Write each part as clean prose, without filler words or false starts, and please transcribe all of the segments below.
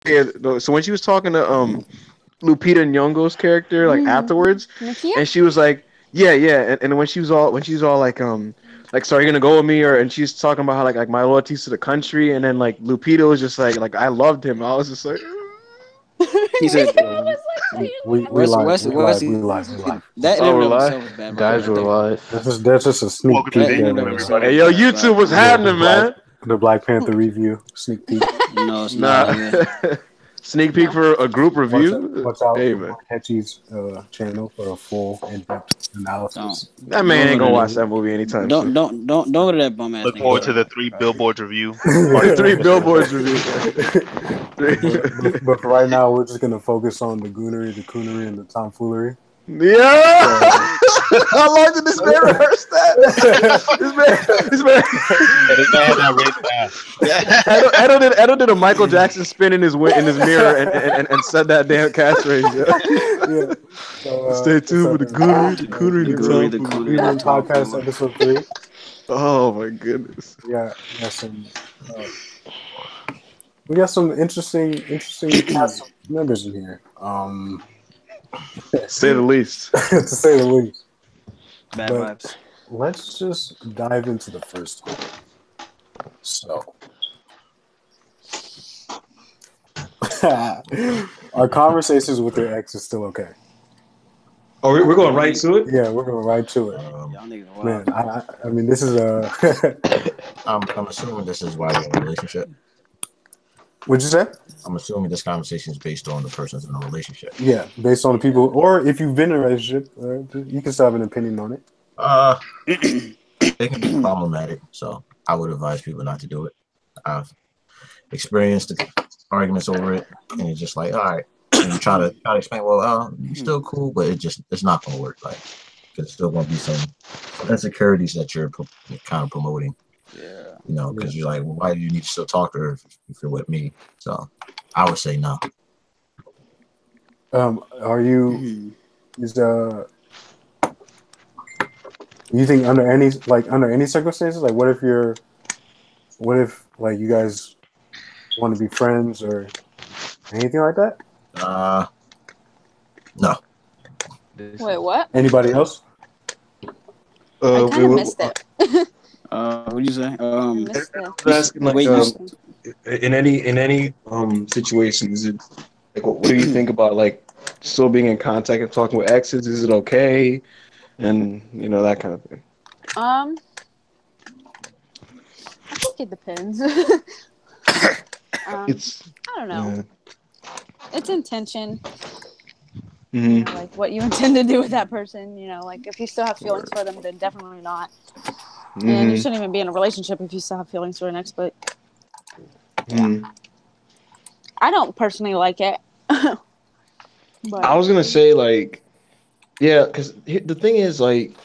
Yeah, no, so when she was talking to Lupita Nyong'o's character like afterwards, Nakia? and she was like, yeah, yeah, and when she was all like, sorry, you're gonna go with me, or and she's talking about how like my loyalties to the country, and then like Lupita was just like I loved him. I was just like, He said, Nakia was like, so We live, Wesley, we live, we Wesley, live, we live. that in oh, and of lie. itself was bad vibes Guys right were there. alive. That's just a sneak Welcome to peek That the in there. and of kingdom, itself everybody. Hey, was yo, bad YouTube, vibes what's right there. happening, man? The Black Panther review sneak peek. No, it's not, Nah, nigga. sneak peek no. for a group Watch, review. watch out Hey, for man, Catchy's channel for a full in-depth Don't analysis. that man don't ain't go gonna to watch that movie anytime don't soon. don't don't don't go to that bum ass Look nigga forward to channel. the 3 billboards review. Part Three 2. billboards review. But for right now, we're just gonna focus on the goonery, the coonery, and the tomfoolery. Yeah. So, How long did this man rehearse that? This man. Yeah, this man had that written down. Yeah. Edo did a Michael Jackson spin in his mirror and said that damn catchphrase. Yeah. yeah. So, Stay tuned for the goonery, the coonery, The and the goonery, the tomfoolery. coonery, the Podcast tomfoolery. episode 3. Oh my goodness. We got some. We got some interesting cast members in here. Say the least. To say the least. Bad But vibes. let's just dive into the first one. So, are conversations with your ex is still okay? Oh, we're going right to it. Yeah, we're going right to it. Y'all niggas Man, wild. I mean, this is a. I'm assuming this is why you're in a relationship. What'd you say? I'm assuming this conversation is based on the person's in a relationship. Yeah, based on the people, or if you've been in a relationship, you can still have an opinion on it. It can be problematic, so I would advise people not to do it. I've experienced arguments over it, and it's just like, all right, and you try to explain, well, you're still cool, but it's not gonna work, like, because there's still gonna be some insecurities that you're kind of promoting. Yeah. You know, because you're like, well, why do you need to still talk to her if you're with me? So I would say no. Are you? Is you think under any circumstances, like what if like you guys want to be friends or anything like that? No. Wait, what? Anybody else? I kind of missed it. What'd you say? I missed it. I'm asking like Wait, in any situation, is it like what do you think about like still being in contact and talking with exes? Is it okay? And you know that kind of thing. I think it depends. It's I don't know. It's intention. Mm-hmm. You know, like what you intend to do with that person. You know, like if you still have feelings for them, then definitely not. And you shouldn't even be in a relationship if you still have feelings for an ex. But I don't personally like it. But I was gonna say like, yeah, because the thing is like,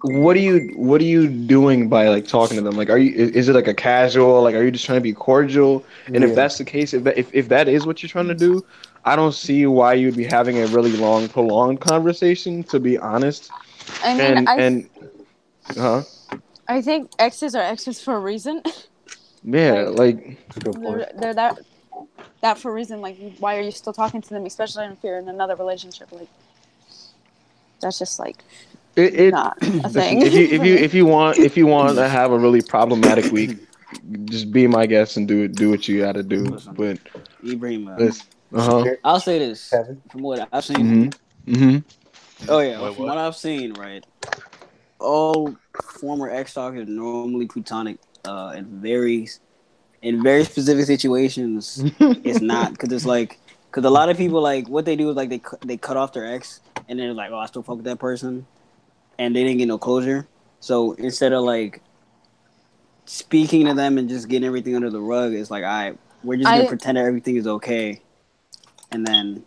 what are you doing by like talking to them? Like, is it like a casual? Like, are you just trying to be cordial? And if that's the case, if that is what you're trying to do, I don't see why you'd be having a really long, prolonged conversation. To be honest, I mean, I think exes are exes for a reason. Yeah, like they're that for a reason. Like, why are you still talking to them, especially if you're in another relationship? Like, that's just like not a thing. If you want to have a really problematic week, just be my guest and do what you got to do. Listen, but Ibrahim, I'll say this from what I've seen. Oh yeah, from what I've seen, right? All former ex talk is normally platonic. In very specific situations, it's not because a lot of people like what they do is like they cut off their ex and then they're like, oh, I still fuck with that person, and they didn't get no closure. So instead of like speaking to them and just getting everything under the rug, it's like, all right, we're just gonna pretend that everything is okay, and then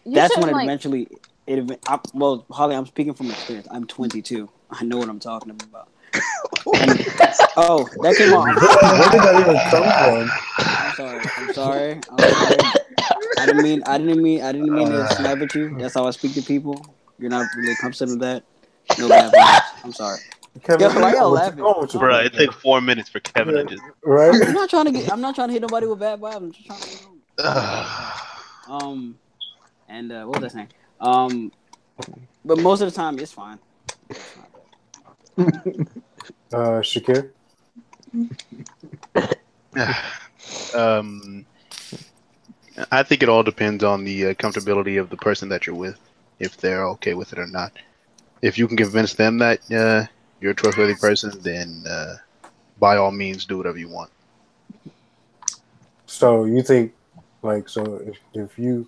that's when eventually well, Holly, I'm speaking from experience. I'm 22. I know what I'm talking about. That came on. Where did that even come from? I'm sorry. I didn't mean to snipe at you. That's how I speak to people. You're not really comfortable with that. No bad vibes. I'm sorry. Kevin, why y'all laughing? Bro, it took 4 minutes for Kevin to just. Right? I'm not trying to hit nobody with bad vibes. I'm just trying to. And what was I saying? But most of the time it's fine. Shakir. I think it all depends on the comfortability of the person that you're with, if they're okay with it or not. If you can convince them that you're a trustworthy person, then by all means do whatever you want. So you think, if you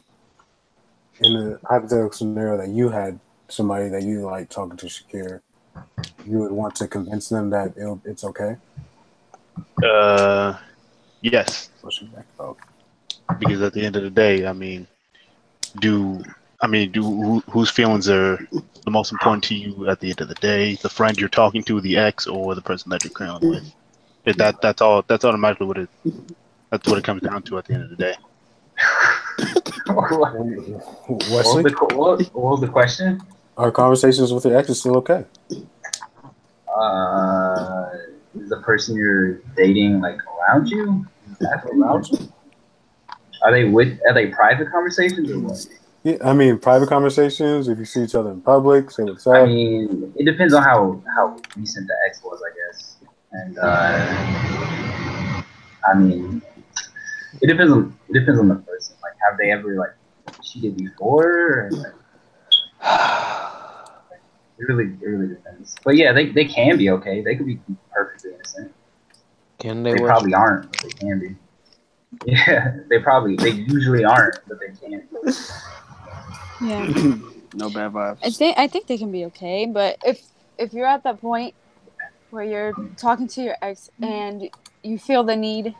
in a hypothetical scenario that you had somebody that you like talking to Shakir, you would want to convince them that it's okay? Yes. Because at the end of the day, whose feelings are the most important to you at the end of the day? The friend you're talking to, the ex, or the person that you're currently with? That's automatically what it comes down to at the end of the day. What was the question? Are conversations with your ex is still okay? Is the person you're dating like around you? Around you? Are they private conversations or what? Yeah, private conversations. If you see each other in public, say what's up. It depends on how recent the ex was, I guess. And it depends on the person. Like, have they ever like cheated before? And, it really depends. But yeah, they can be okay. They could be perfectly innocent. Can they? They probably aren't, but they can be. Yeah, they usually aren't, but they can. Yeah. No bad vibes. I think they can be okay, but if you're at that point where you're talking to your ex and you feel the need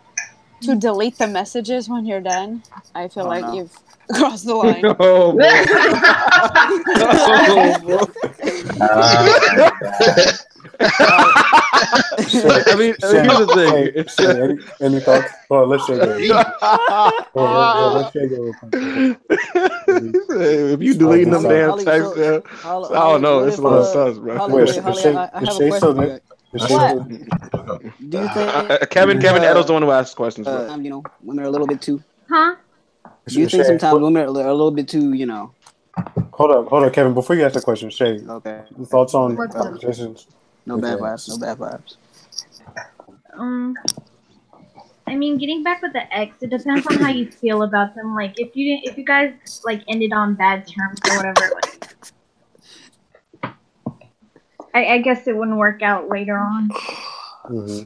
to delete the messages when you're done, I feel you've crossed the line. No, bro. Here's the thing. Any thoughts? Well, let's say if you deleting them damn types, I don't know. It's a little sus, bro. I have a question for you. What? Do you think Kevin Edo's the one who asks questions, bro. Women are a little bit too. Huh? Do you think sometimes women are a little bit too, Hold up, Kevin. Before you ask the question, Shay. Okay. Thoughts on conversations? No bad vibes. No bad vibes. Getting back with the ex, it depends on how you feel about them. Like, if you guys like ended on bad terms or whatever, like, I guess it wouldn't work out later on. Mm-hmm.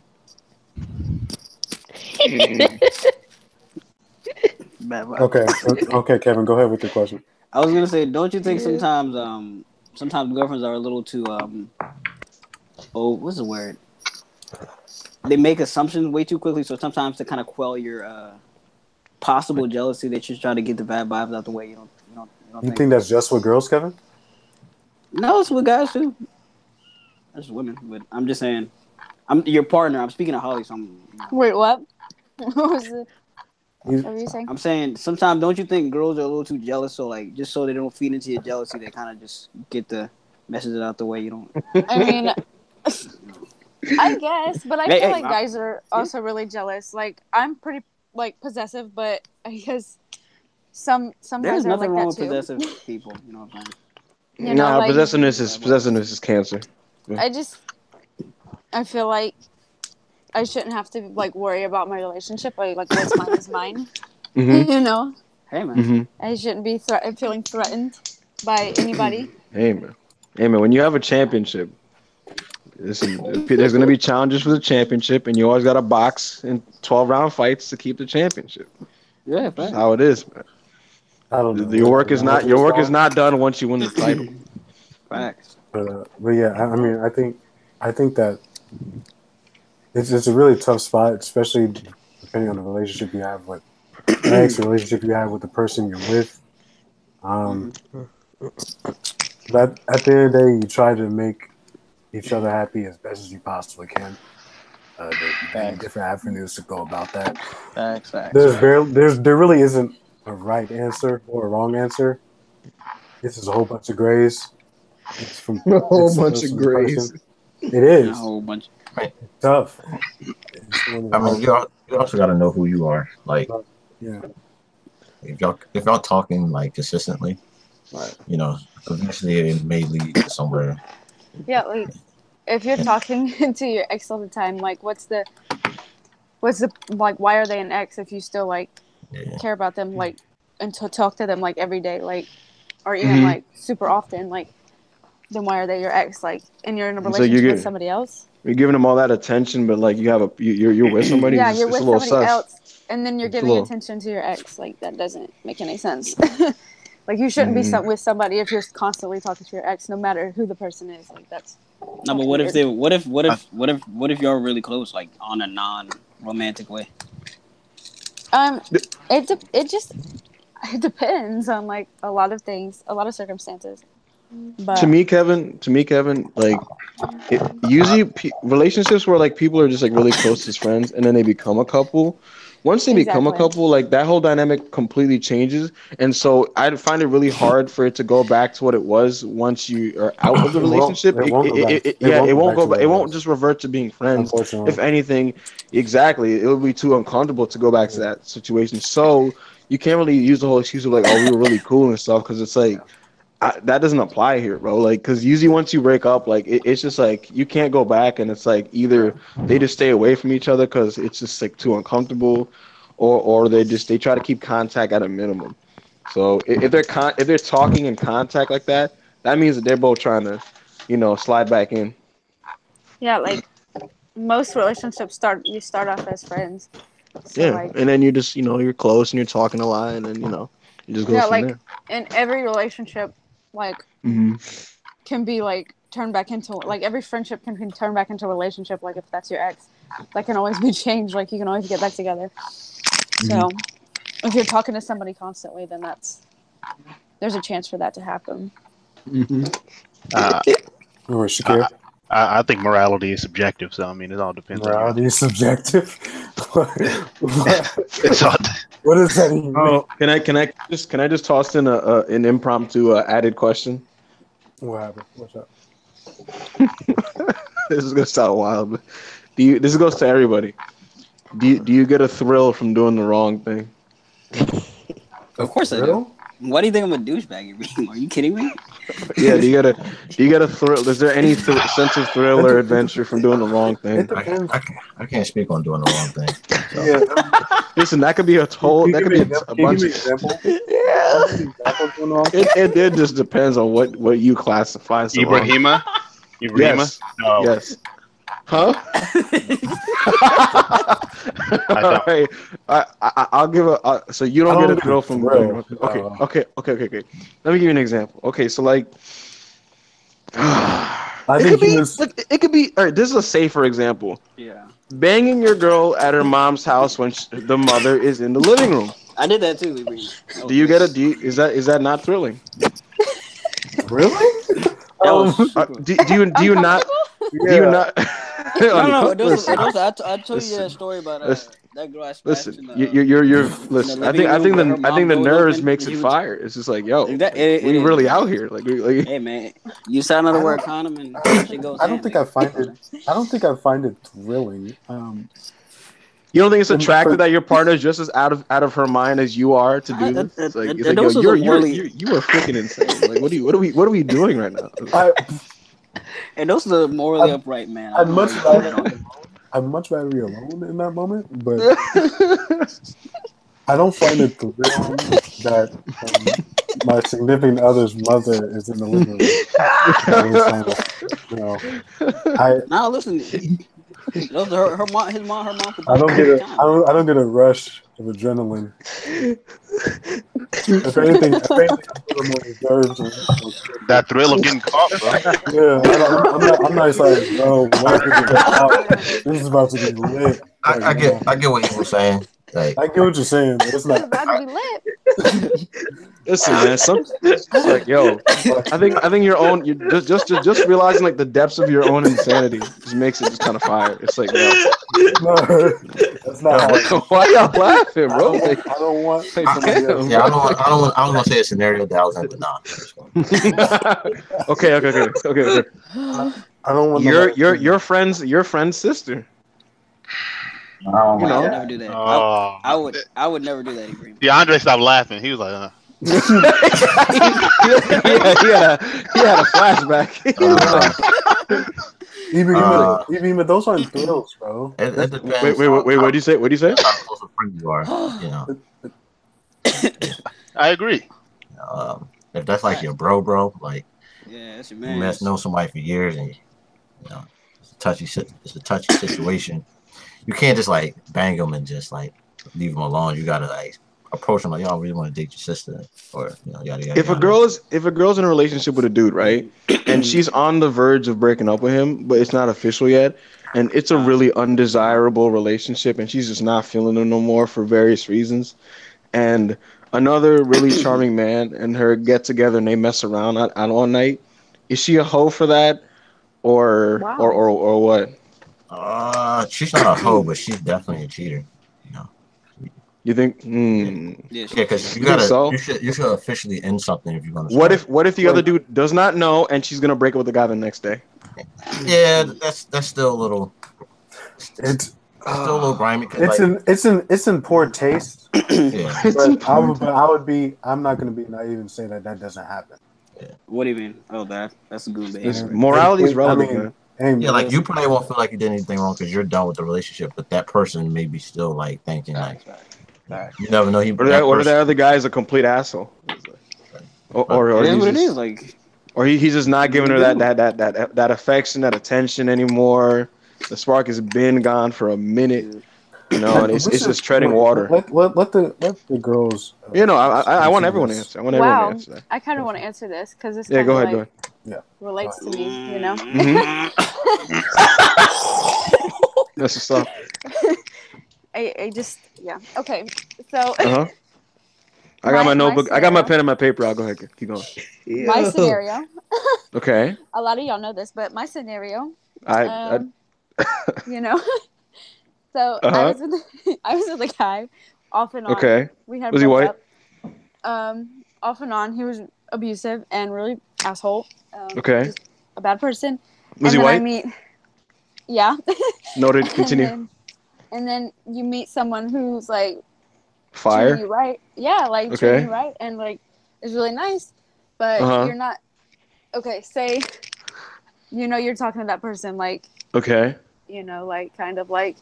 Okay, Kevin, go ahead with your question. I was gonna say, don't you think sometimes girlfriends are a little too what's the word? They make assumptions way too quickly, so sometimes to kind of quell your possible jealousy, they just try to get the bad vibes out the way. You think that's just with girls, Kevin? No, it's with guys too. That's women, but I'm just saying, I'm your partner. I'm speaking to Holly, so Wait, what? What was it? What were you saying? I'm saying sometimes don't you think girls are a little too jealous? So like, just so they don't feed into your jealousy, they kind of just get the message out the way. You don't. I guess, but I feel like guys are also really jealous. Like, I'm pretty possessive, but I guess some guys are like that too. There's nothing wrong with possessive people. You know what I'm saying? Possessiveness is cancer. Yeah. I feel like I shouldn't have to worry about my relationship. Like what's mine is mine. Mm-hmm. You know. Hey man. Mm-hmm. I shouldn't be feeling threatened by anybody. Hey man. When you have a championship, listen, there's going to be challenges for the championship, and you always got a box in 12-round fights to keep the championship. Yeah, that's how it is, man. I don't know. Your work is not done once you win the title. Facts. But yeah, I think that it's a really tough spot, especially depending on the relationship you have with the next relationship you have with the person you're with. But at the end of the day, you try to make each other happy as best as you possibly can. There's different avenues to go about that. Facts. There really isn't a right answer or a wrong answer. This is a whole bunch of grays. It's from a whole bunch of grays. It is a whole bunch. It's tough. You also got to know who you are. Like, yeah. if y'all talking like consistently, Right. you know, eventually it may lead to somewhere. Yeah, like if you're talking to your ex all the time, like what's the like why are they an ex if you still like Yeah. care about them like and to talk to them like every day like or even Mhm. like super often like then why are they your ex like and you're in a It's like relationship with somebody else? you're giving them all that attention, but like you're with somebody. Yeah, you're It's a with little somebody sus. else and then you're It's a giving little. attention to your ex. Like that doesn't make any sense. Like you shouldn't be Mhm. with somebody if you're constantly talking to your ex, no matter who the person is. Like that's No, but what if weird. they? What if y'all really close, like on a non-romantic way? It just it depends on like a lot of things, a lot of circumstances. To But me, Kevin, like usually relationships where like people are just like really close as friends, and then they become a couple. Once they become a exactly. couple, like that whole dynamic completely changes, and so I find it really hard for it to go back to what it was once you are out of the It won't. relationship. It won't go back. It Yeah, won't it go won't back go to back. what It it won't was. just revert to being friends. Unfortunately. If anything, exactly, it would be too uncomfortable to go back to that situation. So you can't really use the whole excuse of like, oh, we were really cool and stuff, because it's like that doesn't apply here, bro. Like, because usually once you break up, like it's just like you can't go back, and it's like either they just stay away from each other because it's just like too uncomfortable, or they try to keep contact at a minimum. So if they're talking in contact like that, that means that they're both trying to, slide back in. Yeah, like most relationships start off as friends. So Yeah, like and then you just you're close and you're talking a lot, and then it just yeah, goes from like there. in every relationship, like Hmm. can be like turned back into like every friendship can be turned back into a relationship. Like if that's your ex, that can always be changed. Like you can always get back together. So if you're talking to somebody constantly, then there's a chance for that to happen. Hmm. Uh, Or I, Shakir. I think morality is subjective, so I mean, it all depends on your. Morality is subjective. It's all. What does that even mean? Oh, can I just toss in an impromptu added question? What happened? What's up? This is gonna sound wild, but this goes to everybody. Do you get a thrill from doing the wrong thing? A Of course I do. thrill? Why do you think I'm a douchebag? Are you kidding me? Yeah, do you get a thrill? Is there any sense of thrill It, or de- adventure from doing the wrong it thing? depends. I can't speak on doing the wrong thing. So. Yeah. Listen, that could be Can you that give could me be an example? a Can you give bunch me of. an example? Can Yeah, you give me an example of doing the wrong thing? it just depends on what you classify as the wrong. Ibrahima? Ibrahima? Yes, No, yes. Huh? I All don't. right. I'll give so you I don't get don't a get a thrill from doing thrill. it. Okay. Let me give you an example. Okay, so like I it think could be humans. like it could be all right, this is a safer example. Yeah, Banging your girl at her mom's house when the mother is in the living room. I did that too. Ibrahim. That Do was you great. get it? Is that not thrilling? Really? That was Um. super. Do you not Uncomfortable? do you Yeah. not No. listen, I told you that listen, story about listen. that girl I smashed Listen, you're in the listen. I think living I room think where her the I mom think the door was nerves open makes and it she was. fire. It's just like, yo, That, like it we is, really man. out here. Like Hey, man, you sign another I word don't. condom and I don't shit think. goes I don't ham, think I man. find it. I don't think I find it thrilling. you don't think it's attractive For that your partner is just as out of her mind as you are to do this? It's like yo, Those are the morally, you are freaking insane. Like what are we doing right now? I, and those are the morally I, upright, man. I I'd don't know much what you're talking rather about. be alone. I'd much rather be alone in that moment, but I don't find it thrilling that my significant other's mother is in the living room while he's trying to, you know, I Now listen, those are her mom could I do don't that get every a time. I don't get a rush of adrenaline. If anything, I'm a little more reserved and more careful. That thrill of getting caught, bro. Yeah, I'm not like, oh, wait till we get out. This is about to be lit right now. I get what you were saying. Like, I get what you're saying, but it's It's not. about to be lit. Listen, man. It's like yo. Like, I think your own you just realizing like the depths of your own insanity just makes it just kind of fire. It's like yo, no, that's not how. why y'all laughing, I bro? don't. Like, I don't want like somebody else. damn. yeah, I don't want to say a scenario that I was in, but nah. Okay. I don't want Your nobody. your friend's sister. Oh You my I would know. never god. do that. Oh, I would never do that, Ibrahim. yeah. Andre stopped laughing. He was like, Yeah, he had a flashback. He was Uh, like, uh, Even those aren't thrills, bro. it wait, depends wait, on wait, what do you say? What do you say? how close a friend you are. You know, I agree. if that's like your bro, like Yeah, that's your you man. know somebody for years, and you know it's a touchy situation. You can't just like bang them and just like leave them alone. You gotta like approach them like, yo, I really want to date your sister, or you know, yada yada yada. If a girl's in a relationship with a dude, right, and she's on the verge of breaking up with him, but it's not official yet, and it's a really undesirable relationship, and she's just not feeling him no more for various reasons, and another really charming man and her get together and they mess around on all night, is she a hoe for that, Wow. or what? She's not a hoe, but she's definitely a cheater. You know, You think? yeah, Yeah, yeah, she's a because cheater. You think so? you should officially end something if you're gonna start. What if the other dude does not know and she's gonna break up with the guy the next day? Yeah, that's still a little, It's still a little grimy. Cause it's like, in it's in poor taste. yeah, It's important. But I would be. I'm not going to be naive and say that that doesn't happen. What do you mean? Oh, that's a good behavior right there. Morality is I relative, mean, man. hey, yeah, It like is. you probably won't feel like you did anything wrong because you're done with the relationship, but that person may be still like thinking like, Facts. you never know. Or that other guy is a complete asshole, But It or is he's what it is. just Like, he's just not what you giving gonna her do? that affection, that attention anymore. The spark has been gone for a minute, Yeah. and it's just treading wait, water. let the girls I want answer everyone to this. answer. I want everyone to Wow. answer that. I kind of want to answer this because this Yeah, kind go of ahead, go like ahead. Yeah, go relates ahead. to me, you know? That's what's up. I just, yeah. Okay. So, Uh huh. I got my my notebook. I got my scenario, pen and my paper. I'll go ahead. Keep going. my Yo. scenario, Okay. a lot of y'all know this, but my scenario, I um, you know, so uh huh. I was with a guy off and on. Okay. We had Was he broke white? up. Off and on, he was abusive and really asshole. Okay. Just a bad person. Was And he then I white? meet, yeah, Noted. and Continue. then you meet someone who's like treating Fire. you right, yeah, like treating Okay. you right, and like is really nice, Uh but huh. you're not okay. Say you're talking to that person like Okay. like kind of like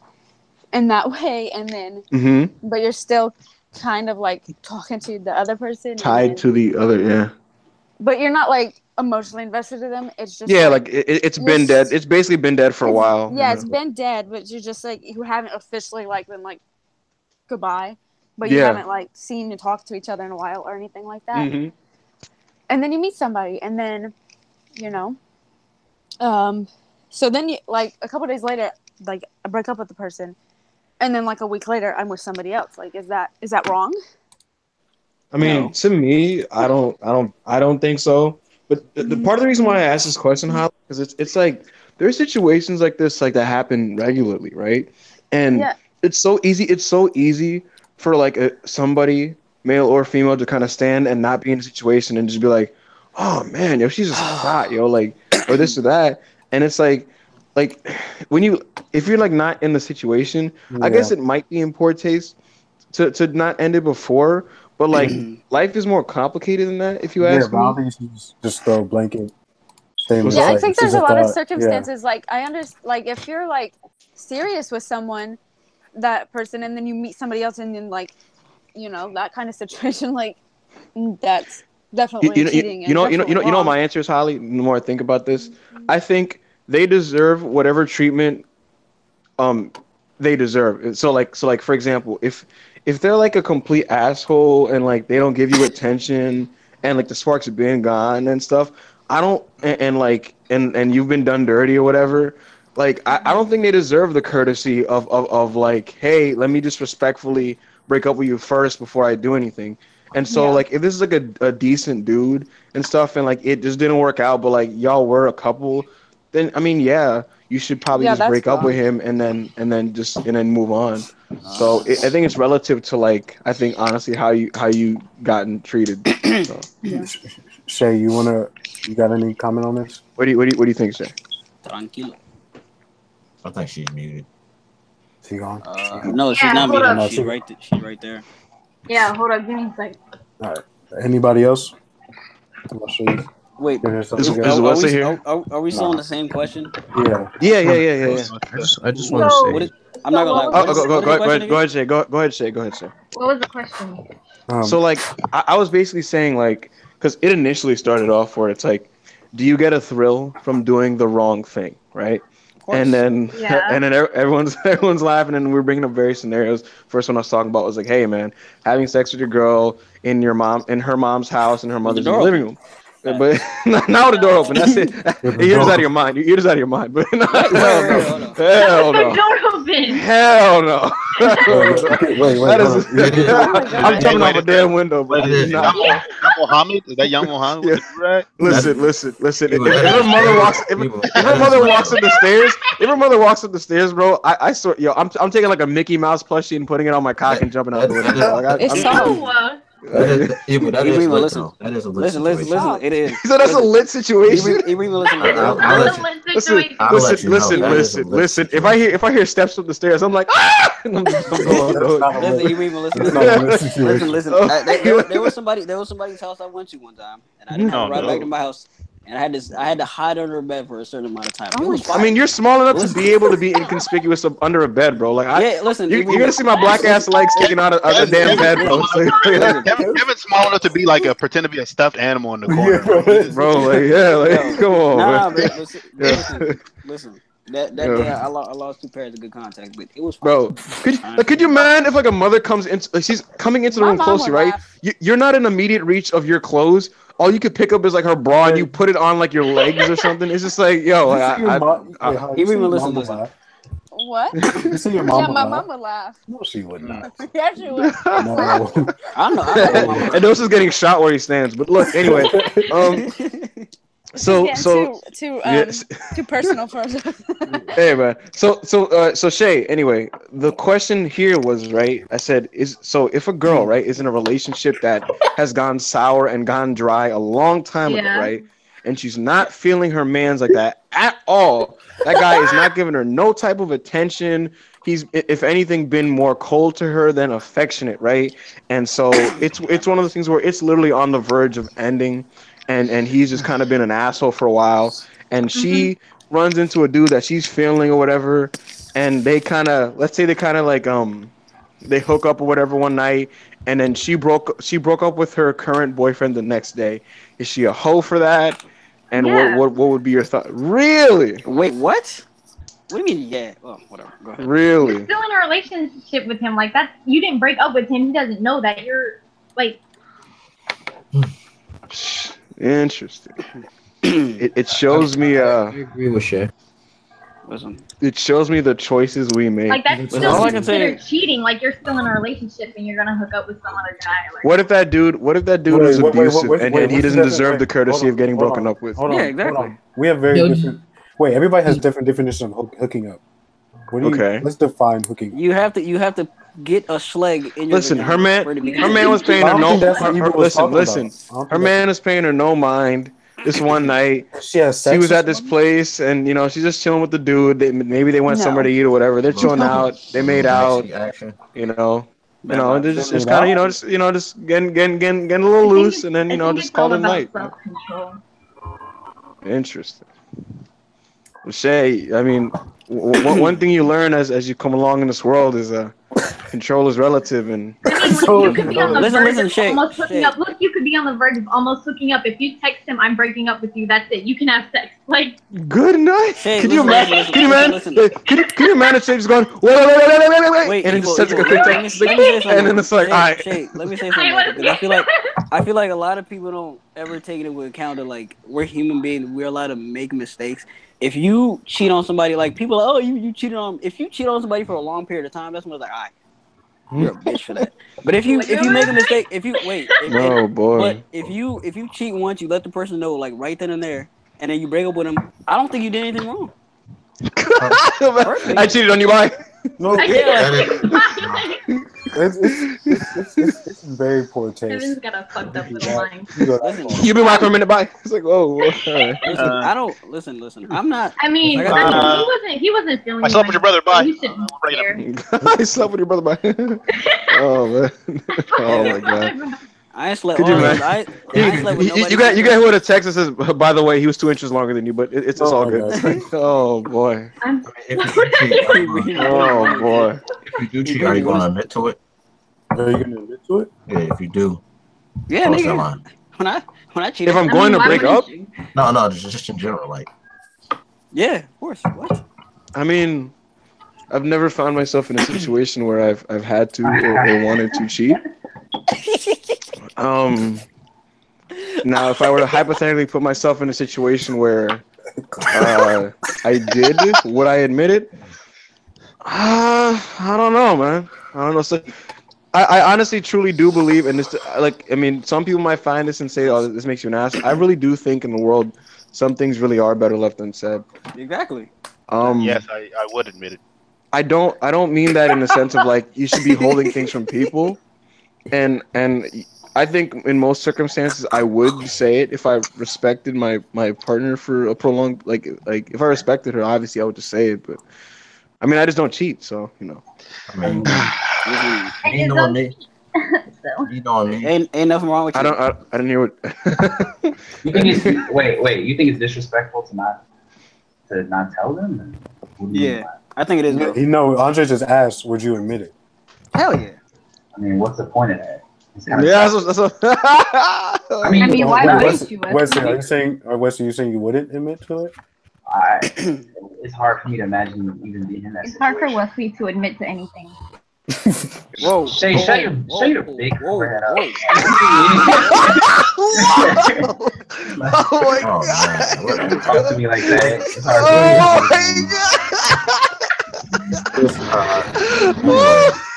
in that way, and then Mm-hmm. but you're still kind of like talking to the other person, and Tied then to the other. Yeah. but you're not like emotionally invested in them. It's just Yeah. like Like it's you're been dead. It's basically been dead for a it's while. yeah, it's been dead, but you're just like you haven't officially like been like goodbye, but you Yeah. haven't like seen and talked to each other in a while or anything like that. Mm-hmm. And then you meet somebody, and then you know, so then you like a couple days later, like I break up with the person, and then like a week later, I'm with somebody else. Like, is that wrong? I mean, No. to me, I don't think so. But the part of the reason why I asked this question, Holly, because it's like there's situations like this like that happen regularly, right? And Yeah, it's so easy. It's so easy for like somebody, male or female, to kind of stand and not be in a situation and just be like, "Oh man, yo, she's just hot, yo," like or this or that. And it's like when you if you're like not in the situation, I Yeah, guess it might be in poor taste to not end it before, but like life is more complicated than that, if you yeah. ask But all me. these just throw blanket What's yeah. statements I up? like think it's there's just a a lot of thought. Yeah, circumstances. Like I understand, like if you're like serious with someone, that person, and then you meet somebody else, and then like that kind of situation, like that's You, definitely you know cheating and definitely you know what wrong. my answer is, Holly. The more I think about this, I think they deserve whatever treatment um they deserve. So like for example, if they're like a complete asshole and like they don't give you attention and like the sparks have been gone and stuff, I don't and like and you've been done dirty or whatever, like I don't think they deserve the courtesy of like, hey, let me just respectfully break up with you first before I do anything. And so Yeah, like if this is like a decent dude and stuff and like it just didn't work out, but like y'all were a couple, then I mean yeah, you should probably yeah, just that's break up with wrong. him and then move on. So I think it's relative to like I think honestly how you gotten treated. So Yeah. Shay, you got any comment on this? what do you think, Shay? Tranquilo. I think she's muted. Is he gone? No, she's Yeah, not hold muted. up. She's right. She's right there. Yeah, hold up. Give me a sec. All right. Anybody else? I'm gonna show you. Wait, Finish something Is together. Wesley here? Are we still on the same question? Yeah. Yeah. I just want to What say. is, I'm not gonna lie. Oh, What is, go what is the question ahead, again? go ahead, Shay. Go ahead, Shay. Go ahead, Shay. What was the question? So like, I was basically saying like, because it initially started off where it's like, do you get a thrill from doing the wrong thing, right? And then Yeah. and then everyone's laughing, and we're bringing up various scenarios. First one I was talking about was like, hey man, having sex with your girl in her mom's house and her mother's in the living room. But not with the door open. That's it. You're just out of your mind. You're just out of your mind. But no, hell no. Hell no. Door open. Hell no. Wait. That is, Oh I'm jumping off a damn window. But Is nah. young Mohammed? Is that young Mohammed? Yeah. With the do-rag? Listen. If her mother walks, if her mother walks up the stairs, bro, I swear, yo, I'm taking like a Mickey Mouse plushie and putting it on my cock and jumping out the window. Like, It's No. That is lit, listen. though. That is a lit Listen. situation. It is. So that's a lit situation. Listen. I'll let you know. Listen. If I hear steps up the stairs, I'm like, ah! And I'm Listen. There was somebody's house I went to one time, and I didn't have to ride back to my house, and I had to hide under a bed for a certain amount of time. It was fine. I mean, you're small enough to be able to be inconspicuous under a bed, bro. Like, listen, you're gonna see my black ass legs sticking out of the damn bed, bro. Kevin's small enough to be like pretend to be a stuffed animal in the corner, bro. Come on, man. Listen. That day I lost 2 pairs of good contacts, but it was fine. Bro, could you mind if like a mother comes into, like, she's coming into the room closely, right? You're not in immediate reach of your clothes. All you could pick up is like her bra, and you put it on like your legs or something. It's just like, yo, listen. What? You see your mama Yeah, my laugh? mom would laugh. No, she would not. Yeah, she would. No. I know. And Dos is getting shot where he stands. But look, anyway, So too personal for us. Hey man, so Shay. Anyway, the question here was right. I said if a girl right is in a relationship that has gone sour and gone dry a long time ago, right, and she's not feeling her man's like that at all. That guy is not giving her no type of attention. He's, if anything, been more cold to her than affectionate, right? And so it's one of those things where it's literally on the verge of ending. And he's just kind of been an asshole for a while, and she runs into a dude that she's feeling or whatever, and they kind of, let's say they kind of like they hook up or whatever one night, and then she broke up with her current boyfriend the next day. Is she a hoe for that? And what would be your thought? Really? Wait, what? What do you mean? Yeah. Oh, whatever. Go ahead. Really? You're still in a relationship with him. Like that, you didn't break up with him. He doesn't know that. You're like. Interesting. It shows me. I agree with Shay. Listen. It shows me the choices we make. Like that's All still I can say- considered cheating. Like you're still in a relationship and you're gonna hook up with some other guy. Like, What if that dude is abusive and he doesn't deserve the courtesy of getting broken up with? Yeah, exactly. We have very different. Wait, everybody has different definitions of hooking up. Okay. Let's define hooking up. You have to get a schleg in your. Listen, her vagina man was paying her no. Listen. Her man. man is paying her no mind. This one night, She has sex. she was at this place, and she's just chilling with the dude. Maybe they went somewhere to eat or whatever. They're chilling out. They made out. They're just kind of just getting a little loose, and then just call it a night. Self-control. Interesting. Well, Shay, I mean, one thing you learn as you come along in this world is control is relative, and I mean, you could be on the verge of Shay, almost hooking up. Look, you could be on the verge of almost hooking up. If you text him, "I'm breaking up with you," that's it. You can have sex. Like, good night. Shay, Can you imagine? Can you imagine Shay's going wait, and it just sends like a let quick me text, say something. and then it's like, all right. Shay, let me say something. Because I feel like a lot of people don't ever take it into account that like we're human beings. We're allowed to make mistakes. If you cheat on somebody, like people are, you cheated on. If you cheat on somebody for a long period of time, that's when it's like, all right, you're a bitch for that. But if you make a mistake, but if you cheat once, you let the person know like right then and there, and then you break up with them. I don't think you did anything wrong. I cheated on you, bye. No, Yeah. It's very poor taste. Kevin's got a fucked up little mind. Listen, You been back for a minute, bye. It's like, whoa, all right. listen, I don't listen. I'm not. I mean, Like I he wasn't feeling. I slept with your brother. Bye. He shouldn't care. I slept with your brother, bye. Oh man, oh my god. I ain't slept. Could you I imagine? ain't slept with nobody. You got who in a text that says, by the way, he was 2 inches longer than you, but it's all good. It's like, oh boy. I'm If you cheat, Oh boy. if you do cheat, are you going to admit to it? Are you gonna admit to it? Yeah, if you do. Yeah, Cross that nigga. line. When I cheat, If I'm going to why break wouldn't up, you? No, just in general. Like, yeah, of course. What? I mean, I've never found myself in a situation where I've had to or wanted to cheat. Now, if I were to hypothetically put myself in a situation where I did, would I admit it? I don't know, man. I don't know. So, I honestly, truly do believe in this. Like, I mean, some people might find this and say, "Oh, this makes you an ass." I really do think in the world, some things really are better left unsaid. Exactly. Yes, I would admit it. I don't mean that in the sense of like you should be holding things from people, and I think in most circumstances I would say it if I respected my partner for a prolonged like if I respected her, obviously I would just say it. But I mean, I just don't cheat, so you know. I mean, And you it's know me. so. You know me. Ain't nothing wrong with you. I didn't hear what. You think it's wait? You think it's disrespectful to not tell them? What do you mean Yeah, by I think it is. Though. You know, Andre just asked, "Would you admit it?" Hell yeah. I mean, what's the point of that? It's kinda Yeah, tough. that's what. I mean, I mean, why Wait, wouldn't you? Wesley, are you saying you wouldn't admit to it? It's hard for me to imagine even being in that It's hard for situation. Wesley to admit to anything. Whoa. Shay, shut your big forehead up. Oh my Oh god! man, what Don't talk to me like that. It's hard for me.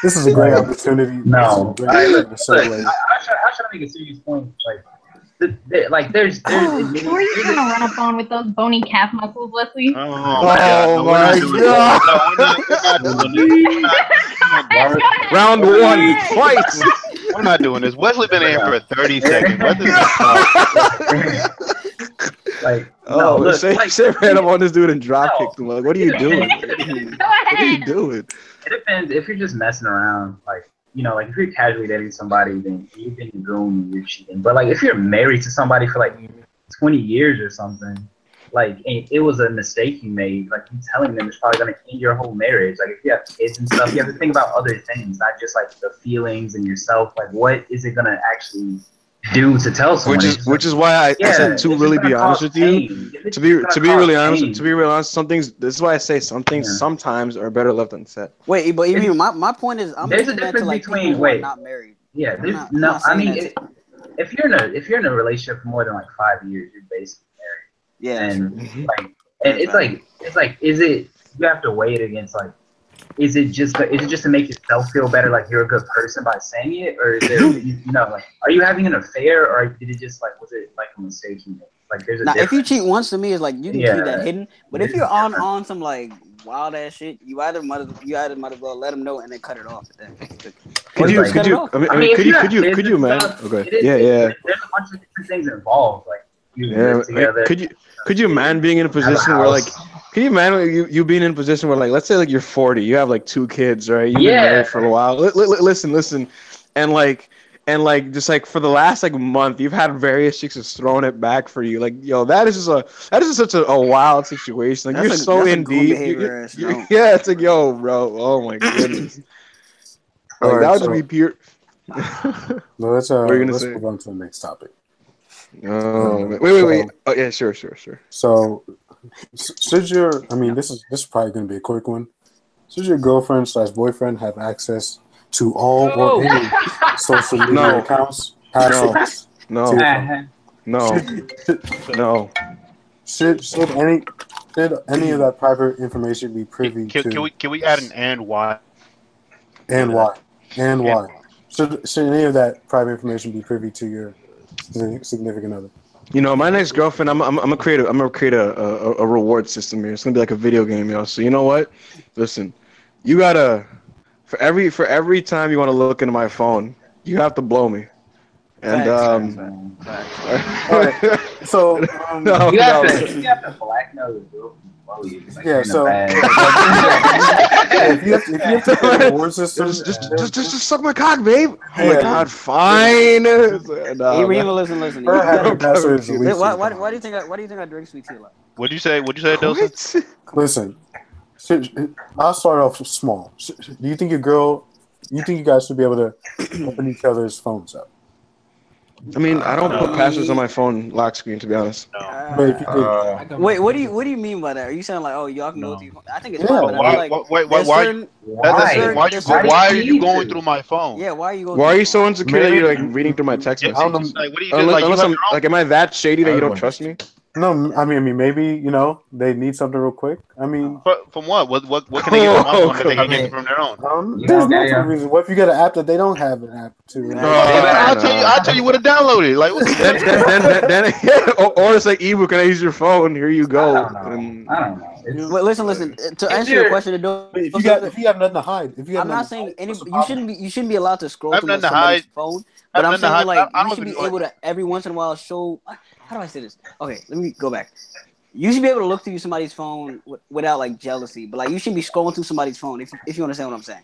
This is a great opportunity. No. This is a great opportunity to Look, segue. I try to make a serious point. Like there's Who are you trying to run up on with those bony calf muscles, Wesley? Oh Oh my god! Round one, twice. We're not doing this. Wesley been in for 30 seconds. Let this like Oh, look, say ran up on this dude and drop kicked him. Like, what are you doing? Go What are you ahead. doing? it depends. If you're just messing around, like like if you're casually dating somebody, then you've been groomed and you're cheating. But like if you're married to somebody for like 20 years or something, like and it was a mistake you made, like you telling them it's probably gonna end your whole marriage. Like if you have kids and stuff, you have to think about other things, not just like the feelings and yourself. Like what is it gonna actually do to tell someone? Which is why I said to really be honest with you. To be really honest, some things. This is why I say some things sometimes are better left unsaid. Wait, but even my point is, I'm there's a thinking that difference to like between people who are not married. Yeah, there's I'm not I saying mean, that. if you're in a relationship for more than like 5 years, you're basically married. Yeah, And Mhm. like, and it's like, is it? You have to weigh it against like, is it just to make yourself feel better, like you're a good person by saying it, or is there, like, are you having an affair, or did it just like, was it like a mistake you made? Like, there's a now, if you difference. cheat once to me, it's like you can Yeah. keep that hidden. But if you're on some like wild ass shit, you either might as well let them know and then cut it off. Then. Could you? Like, Could you? I mean, if could you you? have Could you? kids Could you, and man? stuff, Okay. it is- Yeah. There's a bunch of different things involved, like you Yeah. live together. Could you, man, being in a position where like. Can you imagine you being in a position where, like, let's say, like, you're 40, you have, like, 2 kids, right? You've been married for a while. Listen. And, just, like, for the last, like, month, you've had various chicks just throwing it back for you. Like, yo, that is just such a wild situation. Like, That's you're so that's in goon deep. behavior, no. Yeah, it's like, yo, bro. Oh, my goodness. Like, Alright, that would so- just be pure. No, let's What are you gonna say? move on to the next topic. Oh, man. Wait. Oh, yeah, sure. So, should your, I mean, this is probably going to be a quick one. Should your girlfriend / boyfriend have access to all or any social media No. accounts? Passwords? No. Should Should any of that private information be privy to? Can we add an and why? And why? And why? Should any of that private information be privy to your significant other? You know, my next girlfriend, I'm gonna create a reward system here. It's gonna be like a video game, yo. So you know what? Listen, you gotta For every time you want to look into my phone, you have to blow me. And Facts. All right. So no, You have no, to blackmail the girl from below you. Like yeah. you're in a So bad. if you have to create a reward system, just suck my cock, babe. Oh my Yeah. god, fine. Abraham, listen. her You happy gotta, password is the least. why do you think I drink sweet tea a lot? What'd you say? Dawson? What? Listen, I'll start off small. Do you think you think you guys should be able to open each other's phones up? I mean, I don't put No. passwords on my phone lock screen, to be honest. No. But if you did, Wait, what do you mean by that? Are you saying like, oh, y'all can go No. through your phone? I think it's Yeah. fine, but I feel like there's Why? certain, That's certain- why there's you certain- why are you need going to. through my phone? Yeah, why are you going? Why are through you so insecure that you're like Maybe- reading through my text Yeah, messages? I don't just know. like, what do you do? Like, you Unless have I'm your own- like, am I that shady that you don't Everyone. trust me? No, I mean maybe they need something real quick. I mean, From what? What can they get from my phone that they can I mean- get from their own? there's okay, multiple yeah. reasons. What if you get an app that they don't have an app to? I'll tell you where to download it. Like, what the then or it's like ebook. Can I use your phone? Here you I go. don't know. And I don't know. It's, Wait, listen. To answer you're- your question, If you have nothing to hide, I'm not saying you shouldn't be allowed to scroll I have through nothing to somebody's hide. phone. I have But I'm nothing to saying hide. like I you don't should be even know able to every once in a while show. How do I say this? Okay, let me go back. You should be able to look through somebody's phone without like jealousy, but like you shouldn't be scrolling through somebody's phone if you understand what I'm saying.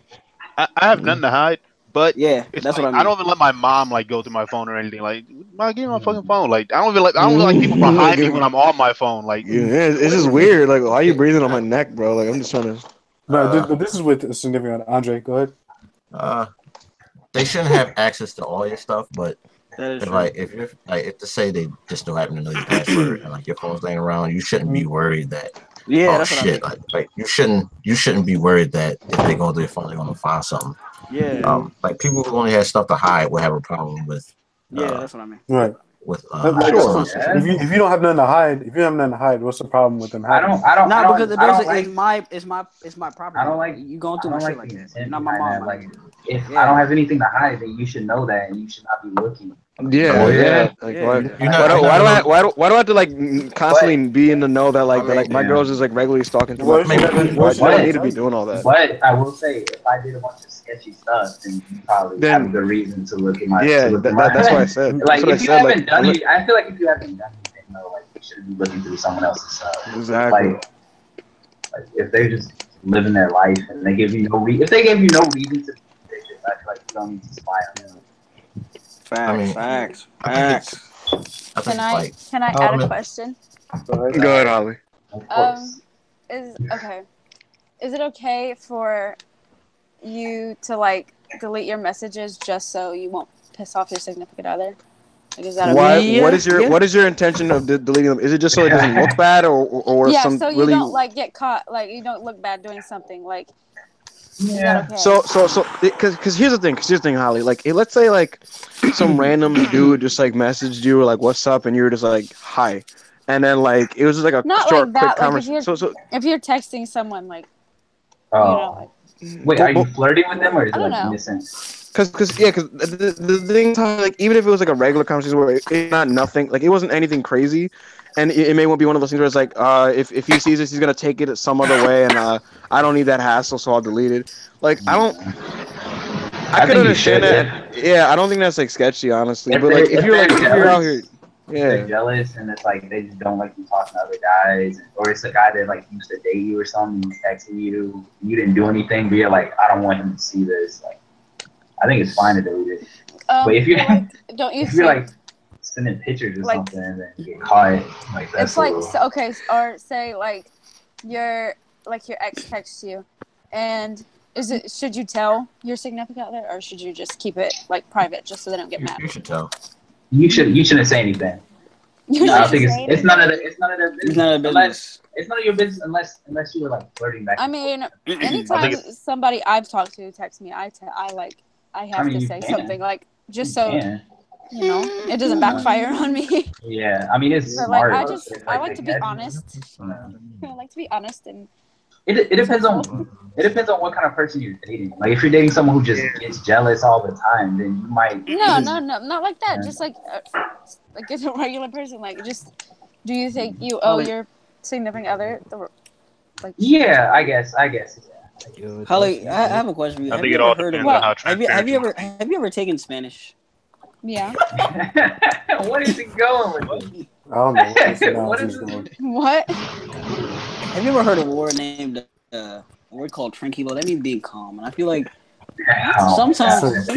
I have nothing to hide. But Yeah, it's that's like, what I mean. don't even let my mom like go through my phone or anything. Like, give me my fucking phone. Like, I don't even like people behind me when I'm on my phone. Like, yeah, it's just weird. Like, why are you breathing on my neck, bro? Like, I'm just trying to. No, this is with a significant. Andre, go ahead. They shouldn't have access to all your stuff, but That is if, true. like if you're like if to say they just don't happen to know your password and like your phone's laying around, you shouldn't be worried that Yeah, oh that's what I mean. shit like you shouldn't be worried that if they go through your phone they're gonna find something. Yeah, Like people who only have stuff to hide will have a problem with that's what I mean. Right. with Sure. If you don't have nothing to hide, what's the problem with them? I Hiding? don't. Nah, because like, it's my property. I don't like. you going I through don't my shit like like the that. intent You're not my behind mom. that. Like, if Yeah. I don't have anything to hide, then you should know that, and you should not be looking. Yeah, Oh, yeah. yeah. Like, Yeah. why, You're not- why do I have to like constantly be in the know that like my Yeah. girl's just like regularly stalking through What my if phone? she Why do I doesn't need to be tell doing all that? But I will say, if I did a bunch of sketchy stuff, then you probably Then- have a good reason to look at my. Yeah, to look at my that's what I said. Like, That's what I if you said. haven't Like, done it, I feel like if you haven't done anything, though, like you shouldn't be looking through someone else's stuff. exactly. Like if they're just living their life and they give you no reason, if they gave you no reason to, I feel like you don't need to spy on them. Facts. I think Can I add a question? Go ahead, Holly. Of course. Is it okay for you to like delete your messages just so you won't piss off your significant other? Like, is that okay? Why? Yeah, What is your intention of deleting them? Is it just so it doesn't look bad, or Yeah, some so you really? don't like get caught, like you don't look bad doing something. Like, is that okay? So, because here's the thing, Holly. Like, let's say like some random dude just like messaged you like, "What's up?" and you were just like, "Hi," and then like it was just like a Not short, like that. quick Like conversation. if you're texting someone, like Oh. like Wait, are you flirting with them or is I it don't like know. innocent? Because the thing, like, even if it was like a regular conversation where it's not nothing, like it wasn't anything crazy, and it may be one of those things where it's like, if he sees this, he's gonna take it some other way, and I don't need that hassle, so I'll delete it. Like, I could think you understand should, that. Yeah, I don't think that's like sketchy, honestly. If But like, they're- if you're out here, if they're yeah, jealous and it's like they just don't like you talking to other guys, or it's a guy that like used to date you or something, he's texting you, you didn't do anything, but you're like, I don't want him to see this. Like, I think it's fine to delete it. But if you're like, don't you if you're think like sending pictures or like, something and then you get caught, like that's it's like a little... okay, or say like your ex texts you, and should you tell your significant other or should you just keep it like private just so they don't get mad? you should tell. You shouldn't say anything. You're I not don't think saying it's none of their business. It's none of their business. It's none of your business unless you were like flirting back. I and mean, forth. anytime somebody I've talked to texts me, I have to you say can. something like just You so can. you know it doesn't backfire on me. Yeah, I mean it's But like smart. I like to be honest. I like to be honest and It depends on what kind of person you're dating. Like if you're dating someone who just gets jealous all the time, then you might. no, not like that. Just like as a regular person. Like just, do you think you owe your significant other the like? Yeah, I guess. Yeah. Holly, I have a question for you. I Have think you it ever all heard of? depends on how Have you transparent have you ever taken Spanish? Yeah. What is he going with? I don't know what this What analogy is is this? going. What? Have you ever heard of a word named a word called tranquilo? That means being calm, and I feel like Oh, sometimes.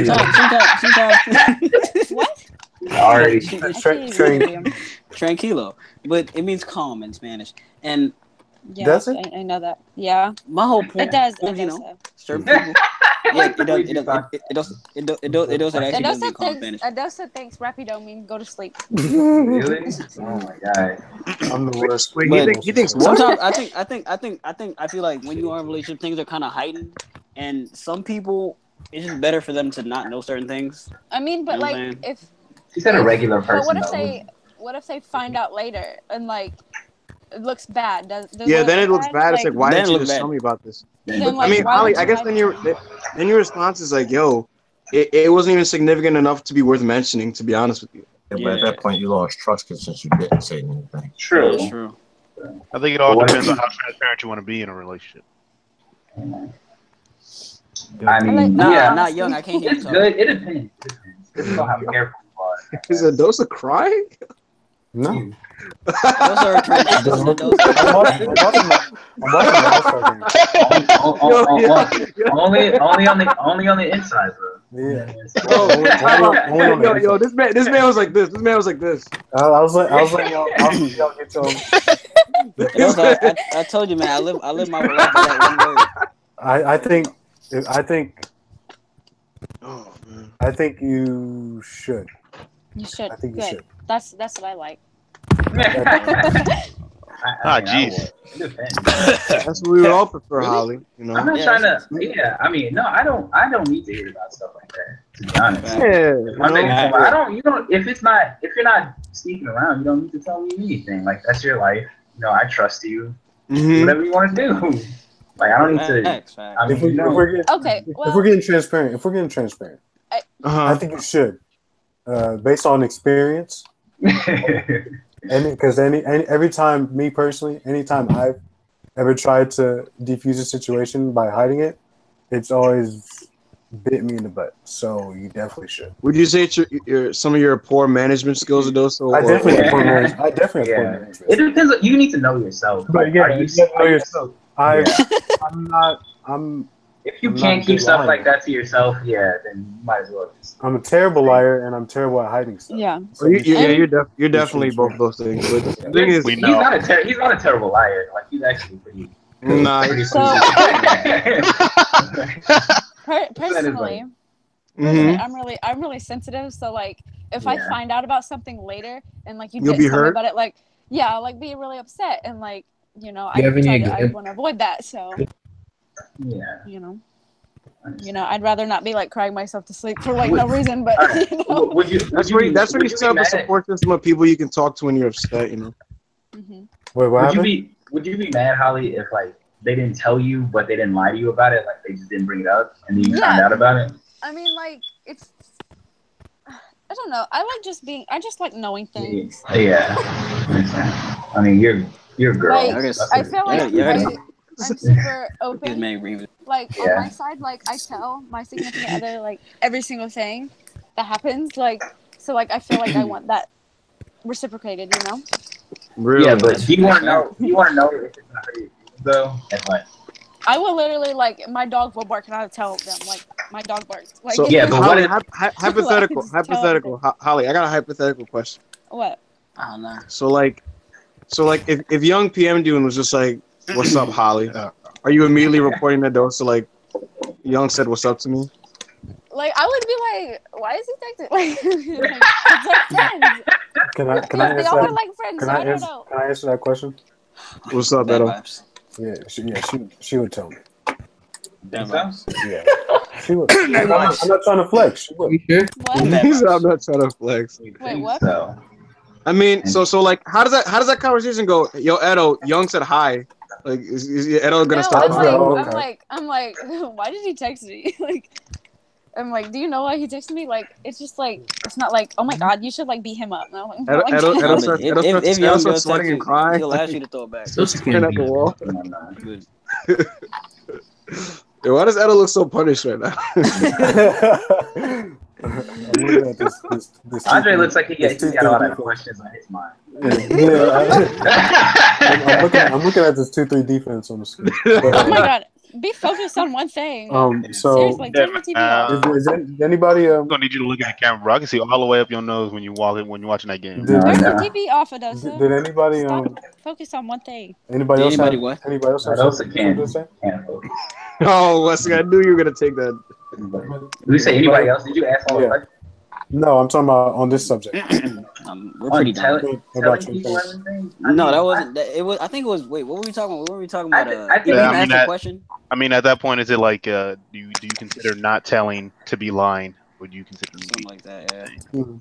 What? already. I can't even hear you. Tranquilo, but it means calm in Spanish. And Yeah, Does it? I know that. Yeah, my whole point, it does. is, It you does. know, certain people. Yeah, it does. It does. It actually does mean calm in Spanish. Adosa thinks rapido means go to sleep. Really? Oh my god. I'm the worst. Wait, But he thinks what? sometimes I feel like when you are in a relationship, things are kind of heightened, and some people it's just better for them to not know certain things. I mean, but You know what I'm like saying? if She said a regular person. but though. what if they find out later and like it looks bad? Does Yeah, it then it look looks bad. It's like, why Then didn't it you looks just bad. tell me about this? Then, I like, mean, why Holly, would I you guess hide then it? your response is like, yo, it wasn't even significant enough to be worth mentioning, to be honest with you. Yeah, but at that point, you lost trust since you didn't say anything. True. That's true. I think it all What depends if on how transparent you want to be in a relationship. I mean, Nah, yeah, not young. I can't hear you it's talking. good. It depends. It's about how careful you are. Is Adosa crying? No. Those are transitions. I'm watching the All-Star game. Only on the inside, bro. Yeah. Yo, this man was like this. This man was like this. I was like, y'all get to him. I told you, man. I live my life by that one word. I think Oh man. I think you should. You should. I think you Good. should. That's what I like. Jeez. That's what we would all prefer, Really? Holly. You know. I'm not Yeah, trying to. Yeah, I mean, no, I don't need to hear about stuff like that. To be honest, Yeah. I'm making You know? fun. I don't. You don't. If you're not sneaking around, you don't need to tell me anything. Like that's your life. You know, I trust you. Do Mhm. whatever you want to do. Like I don't need to. Facts. I mean, If we're getting transparent, Uh-huh. I think you should, based on experience. Because every time, me personally, anytime I've ever tried to defuse a situation by hiding it, it's always bit me in the butt. So you definitely should. Would you say it's some of your poor management skills, Adosa? I definitely have poor Yeah. management. I definitely have poor Yeah. management. It depends. You need to know yourself. But Like, yeah, are you you have to know yourself. Yeah. I'm If you I'm not can't a keep good stuff liar. like that to yourself, yeah, then you might as well just. a terrible liar and I'm terrible at hiding stuff. Yeah. So You're definitely both of those things. But the thing is, We He's know. not a terrible liar. Like he's actually pretty. nah. pretty So- sweet. Personally, Mhm. I'm really sensitive. So like, if Yeah. I find out about something later and like you You'll didn't be tell me hurt? about it, like yeah, like be really upset and like Do you have any I examples? want to avoid that. So Yeah. you know, I'd rather not be like crying myself to sleep for like no reason. But Alright. you know, Would you? That's would where you that's where would you be set up a mad- support system of people you can talk to when you're upset. You know. mhm. Wait, what Would you happened? Would you be mad, Holly, if like they didn't tell you, but they didn't lie to you about it? Like they just didn't bring it up, and then you Yeah. found out about it. I mean, like it's. I don't know. I just like knowing things. Yeah. I mean, you're a girl. Like, I guess- I feel like I'm super His open. man Reeves. Like on Yeah. my side, like I tell my significant other like every single thing that happens. Like so, like I feel like I want that reciprocated. You know? Really? Yeah, but do you want to know? Do you want to know if it's not hurt your feelings, though? And like, I will literally like my dog will bark and I'll tell them like my dog barks. Like So Yeah, but Holly, what hypothetical, Just tell hypothetical. Holly, I got a hypothetical question. what? I don't know. So like if young PM Dune was just like, "What's up, Holly?" Are you immediately reporting that though? So like, Young said, "What's up" to me? Like I would be like, why is he texting? Like it's like friends. Can I They answer all are that? like friends. Can So I I don't answer? know. Can I answer that question? What's up, Bad Beto? vibes. Yeah, she would tell me. Bad so? vibes. Yeah, she would. I'm not trying to flex. She would. You sure? What? He said, I'm not trying to flex. Wait, what? So, I mean, so like, how does that conversation go? Yo, Edo, Young said hi. Like, is Edo gonna No, stop? I'm like, why did he text me? Like, I'm like, do you know why he texted me? Like, it's just like, it's not like, oh my god, you should like beat him up. No, I'm not like Edo that. starts- If Edo Young starts does sweating text and you, crying. he'll ask you to throw it back. Still Staring at the wall. Good. Yo, why does Etta look so punished right now? I'm looking at this Andre looks like he got a lot of defense. questions on his mind. I'm looking at this 2-3 defense on the screen. Oh my god. Be focused on one thing. So Seriously, turn your TV off. is anybody I'm gonna need you to look at the camera, bro. I can see all the way up your nose when you're watching that game. No, Turn no. your TV off, Adosa. did anybody Stop. Focus on one thing. anybody else Anybody have, what? anybody else have Those something can't to say? focus. Oh, Wesley, I knew you were gonna take that. Did you say anybody else? Did you ask all the Yeah. questions? No, I'm talking about on this subject. We're pretty done. Telling people everything? No, that wasn't. It was. I think it was. Wait, what were we talking about? What were we talking about? I think- you Yeah, I asked mean, a question. I mean, at that point, is it like, do you consider not telling to be lying? Would you consider Something like that. Yeah. Mhm.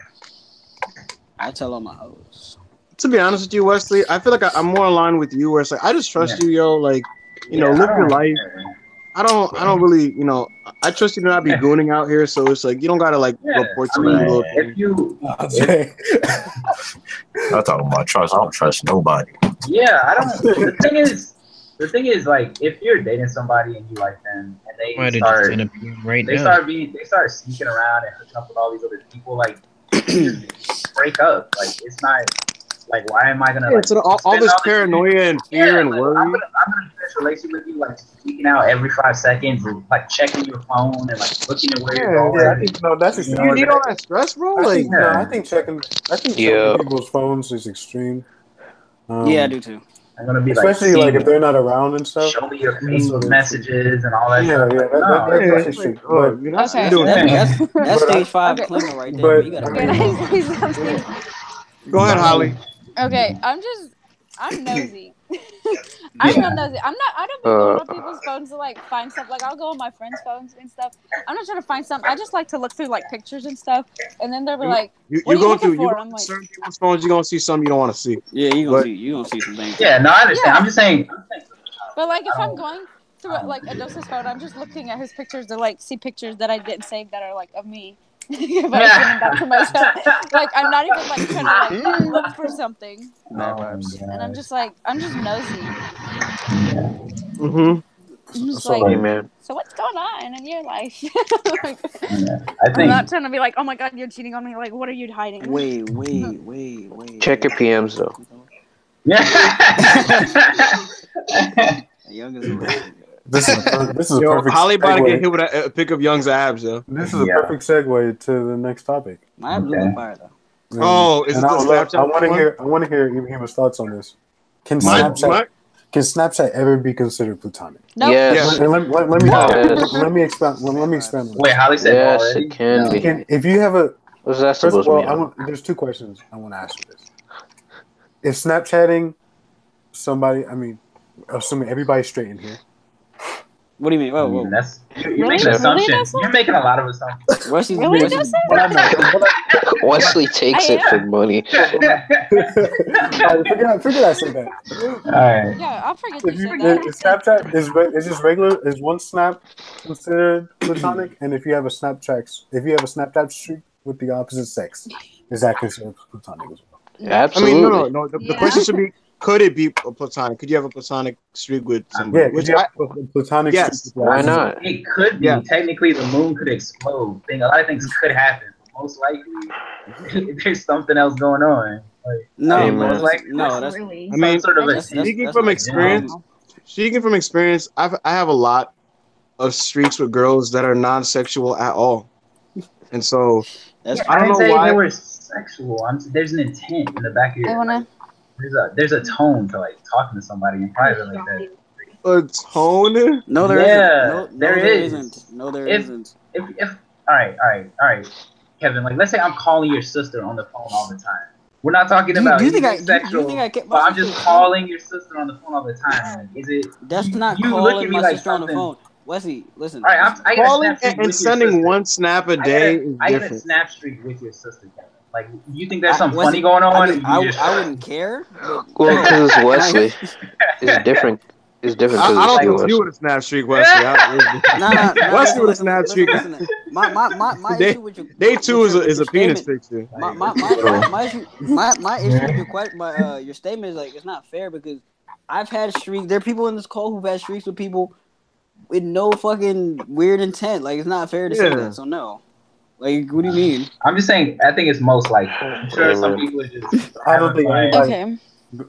I tell all my hoes. To be honest with you, Wesley, I feel like I'm more aligned with you. Where it's like I just trust you, yo. Like, live your life. I don't really, I trust you to not be gooning out here. So it's like you don't gotta report to me. If you, I'm talking about trust. I don't trust nobody. yeah, I don't. The thing is, like, if you're dating somebody and you like them, and they Why did you start, send a PM right they now? start sneaking around and hooking up with all these other people, like, break up. Like, it's not. Like, why am I gonna? Yeah, so all spend this this- paranoia and fear and like, worry. I'm gonna finish a relationship with you, like speaking out every 5 seconds, like checking your phone and like looking at where you're going. Yeah, I think that's extreme. You need all that stress, bro. Like, I think checking people's phones is extreme. Yeah, I do too. I'm gonna be especially like if they're not around and stuff. show me your Facebook messages and all that. Yeah, stuff. yeah, Like, no. that's extreme. But you're not Okay. doing that. That's But stage 5 okay. Clement right there. But You gotta I bring mean, it home. Go ahead, Holly. Okay, I'm nosy. I'm not nosy. I don't be going on people's phones to like find stuff. Like I'll go on my friends' phones and stuff. I'm not trying to find something. I just like to look through like pictures and stuff. And then they'll be like, You "What are you go looking through for?" And I'm like, certain people's phones. You're gonna see something you don't want to see. Yeah, you But- gonna see some things. Yeah, no, I understand. Yeah. I'm just saying. but like if I'm going through like Adosa's phone, I'm just looking at his pictures to like see pictures that I didn't save that are like of me. If I send them back to myself, like I'm not even like trying to like look for something. And I'm just nosy. Mm-hmm. I'm just So, like, man. so what's going on in your life? Like, I I'm think. not trying to be like, oh my god, you're cheating on me. Like, what are you hiding? Wait. Check your PMs though. Yeah. Young is a this is a Yo, perfect Holly about to get segue. hit with a pic of Young's abs, yo. This is a Yeah. perfect segue to the next topic. My abs look fire though. Oh, is it And the I Snapchat want to one? hear. I want to hear Ibrahim's thoughts on this. Can Mine- Can Snapchat ever be considered platonic? Nope. Yes. Let me Yes. let me expand. Let me expand on Wait, Holly said Yes, already? it can be. that. If you have a What's that first of supposed to all, mean? there's 2 questions I want to ask you this. If Snapchatting somebody, assuming everybody's straight in here. What do you mean? I Whoa, mean, whoa. that's you're Really? making Really, assumptions. Dessa? You're making a lot of assumptions. Wesley's, Really, Wesley's, Dessa? Wesley takes it for money. Forget I said that. All right. Yeah, I'll forget If you you, said if that. Snapchat is just regular, is one snap considered platonic? And if you have a Snapchat streak with the opposite sex, is that considered platonic as well? I mean, Absolutely. no. The Yeah. question should be: could it be a platonic? Could you have a platonic streak with somebody? Yeah, Which you have a platonic yes. streak with the Why opposite not? It could be. Yeah. Technically, the moon could explode. A lot of things could happen. Most likely, there's something else going on. Like, no, Hey, no, man. that's really. I mean, some sort of a that's- speaking that's from my experience, jam. speaking from experience, I have a lot of streaks with girls that are non-sexual at all, and so That's I don't didn't know say why. they were sexual. There's an intent in the back of your. I wanna. There's a tone to like talking to somebody in private like that. A tone. No, there Yeah, not No, there there is. isn't. No, there If- not If all right, Kevin. Like, let's say I'm calling your sister on the phone all the time. We're not talking about Do you think anything sexual. get But I'm just calling your sister on the phone all the time. Like, is it? That's you- not you look calling at me my like sister on the something- phone. Wesley, listen. All right, I got a Calling snap streak and with your sending sister. one snap a I day got is a different. snap streak with your sister, Kevin. Like, you think there's I- something Wesley, funny going on? I mean, You just- I wouldn't care. But Well, because it's my- Wesley. It's different. It's different I because don't it's you, think you Wesley. with a snap streak, Wesley. Nah, Wesley with a listen, snap listen, streak. listen. My Day- issue with your Day with 2 your- is with a your penis statement- picture. My issue with your statement is like it's not fair because I've had streaks. There are people in this call who've had streaks with people with no fucking weird intent. Like it's not fair to say that. So no. Like what do you mean? I'm just saying. I think it's most likely. I'm sure some people are just. I don't think anybody. Okay.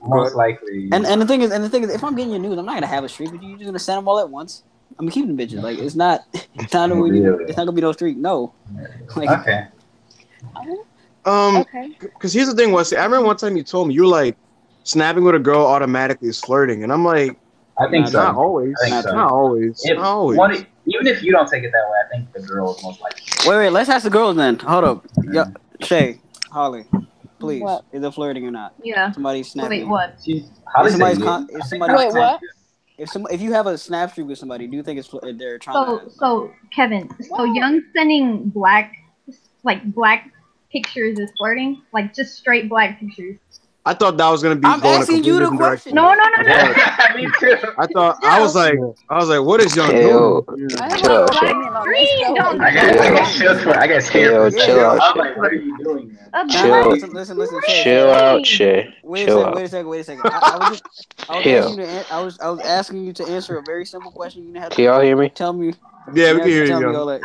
Most likely. And the thing is, if I'm getting your news, I'm not gonna have a streak with you. You're just gonna send them all at once. I'm keeping the bitches. Like it's not gonna be no streak. No. Like, okay. Because here's the thing, Wesley. I remember one time you told me you were like, snapping with a girl automatically is flirting, and I'm like, I think so. Not always. Not always. Not always. Even if you don't take it that way, I think the girl is most likely. Wait. Let's ask the girls then. Hold up. Yeah, Shay, Holly, please. What? Is it flirting or not? Yeah. Somebody snapping. Wait, what? If you have a snap streak with somebody, do you think they're trying to? So Kevin, Young sending black pictures is flirting, like just straight black pictures. I thought that was gonna be. I'm asking you the question. No. Me too. I was like, what is Young doing? I got scared. Chill out. I'm like, what are you doing, man? Listen. Chill out, Shay. Wait a second. I was asking you to answer a very simple question. You had to. Can y'all hear me? Tell me. Yeah, we can hear you. I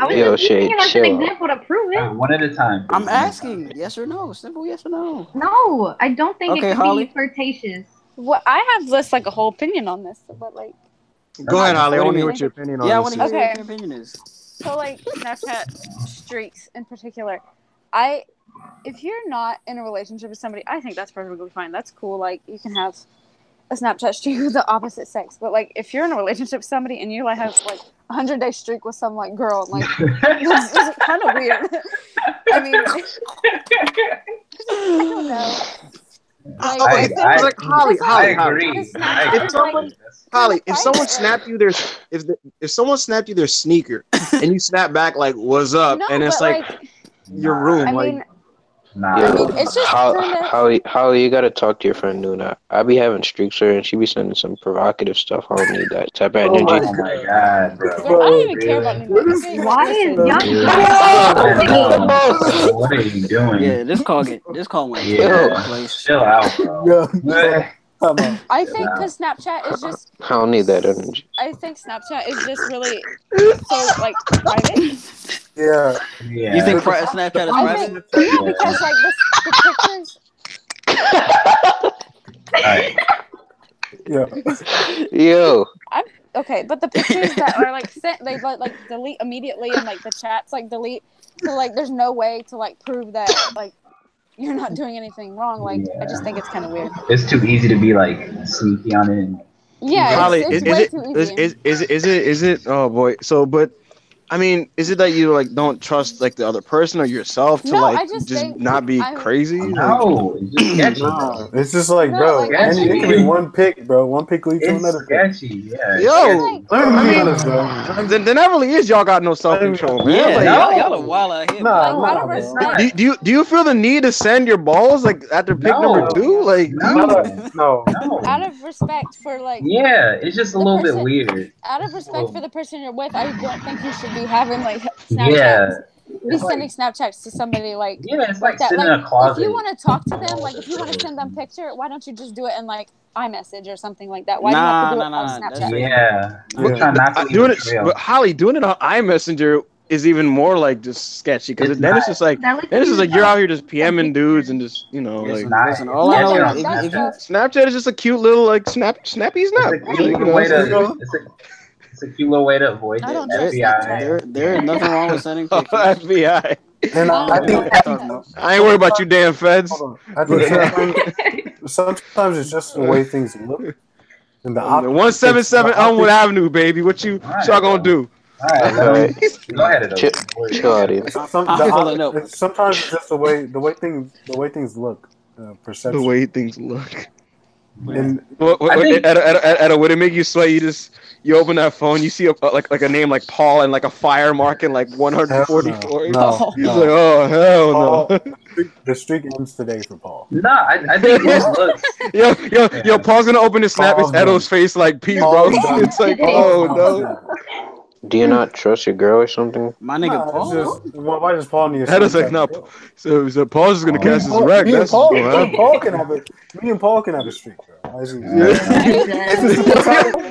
was just using it as an example to prove it. One at a time. I'm asking yes or no. Simple yes or no. No, I don't think it could Holly? be flirtatious. Well, I have just like a whole opinion on this, but like. Go ahead, Holly. I want to hear what your opinion on this. Yeah, I want to hear what your opinion is. So like Snapchat streaks in particular, if you're not in a relationship with somebody, I think that's perfectly fine. That's cool. Like you can have a Snapchat streak with the opposite sex, but like if you're in a relationship with somebody and you like have like 100-day streak with some like girl, like it's kind of weird. I mean, I don't know. Holly, if someone snapped you if someone snapped you their sneaker and you snap back like "What's up?" and it's like your room, I mean, it's just how you gotta talk to your friend Nuna. I be having streaks with her and she be sending some provocative stuff. I don't need that type of energy. Oh my god, bro. I don't even care about Nuna. Why is Young? What are you doing? Yeah, this call went. Chill out, bro. I think because Snapchat is just. I don't need that energy. I think Snapchat is just really so like private. Yeah. You think Snapchat is private? Yeah, because like the Yeah. pictures. Yo. Okay, but the pictures that are like sent, they like delete immediately, and like the chats like delete. So like, there's no way to like prove that like you're not doing anything wrong. Like, I just think it's kind of weird. It's too easy to be like sneaky on it. Yeah, Holly, it's way too easy. Is it? Oh boy. So, but I mean, is it that you like don't trust like the other person or yourself to like just not be crazy? No, it's just sketchy. No, it's just like, bro, it can be one pick, bro. One pick leads to another sketchy. Yeah. Yo, then that really is y'all got no self control, man. Yeah, like, y'all are wild out here. Do you feel the need to send your balls like after pick number 2? Like no. Out of respect for like. Yeah, it's just a little bit weird. Out of respect for the person you're with, I don't think you should be having like Snapchats. Be sending Snapchats to somebody like it's like that. sitting Like, in a closet. if you want to talk to them, like if you want to send them a picture, why don't you just do it in like iMessage or something like that? Why do you have to do it on Snapchat? Yeah. But Holly, doing it on iMessenger is even more like just sketchy because then it's just like you're out here just PMing dudes and just listen, all I know is if you Snapchat is just a cute little like snappy snap. It's a cute little way to avoid the FBI. There is nothing wrong with sending pictures. FBI. And I think I ain't worried about you damn feds. I think sometimes it's just the way things look. And the 177 Elmwood Avenue, baby. What y'all gonna do? All right. Go ahead. Chill audience. Sometimes it's just the way things look. Perception. The way things look. And would it make you sweat? You open that phone, you see like a name like Paul and like a fire mark and like 144. No. He's like, oh hell no. The streak ends today for Paul. No, I think it looks. Yo, Paul's gonna open his snap. It's Edo's face like peace, bro. It's like, oh no. Do you not trust your girl or something? My nigga Paul. Why does Paul need? Edo's like, no. So Paul's just gonna cast his rack. Me and Paul can have a streak, bro.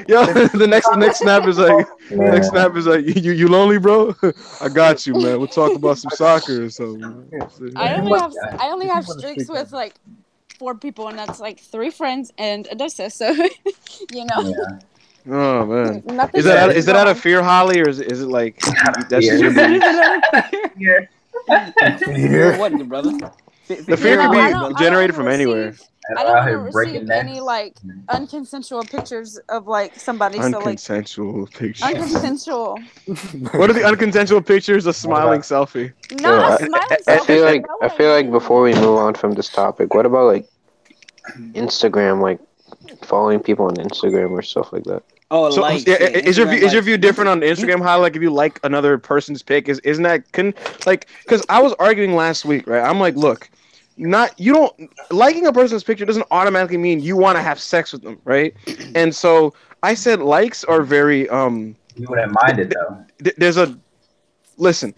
Yo, the next snap is like, you lonely, bro? I got you, man. We'll talk about some soccer or something. I only have streaks with like 4 people, and that's like 3 friends and a Odessa. So, you know. Yeah. Oh man, Nothing is that out of fear, Holly, or is it like that's just your belief? Fear what, brother? The fear could be generated from anywhere. I don't want to receive any like unconsensual pictures of like somebody. Unconsensual pictures. Unconsensual. What are the unconsensual pictures? A smiling selfie. No, a smiling selfie. I feel like before we move on from this topic, what about like Instagram, like following people on Instagram or stuff like that? Oh, so likes, is your view different on Instagram? How like if you like another person's pic, isn't that because I was arguing last week, right? I'm like, look, you don't liking a person's picture doesn't automatically mean you want to have sex with them, right? And so I said likes are very You wouldn't mind it though. There's a listen.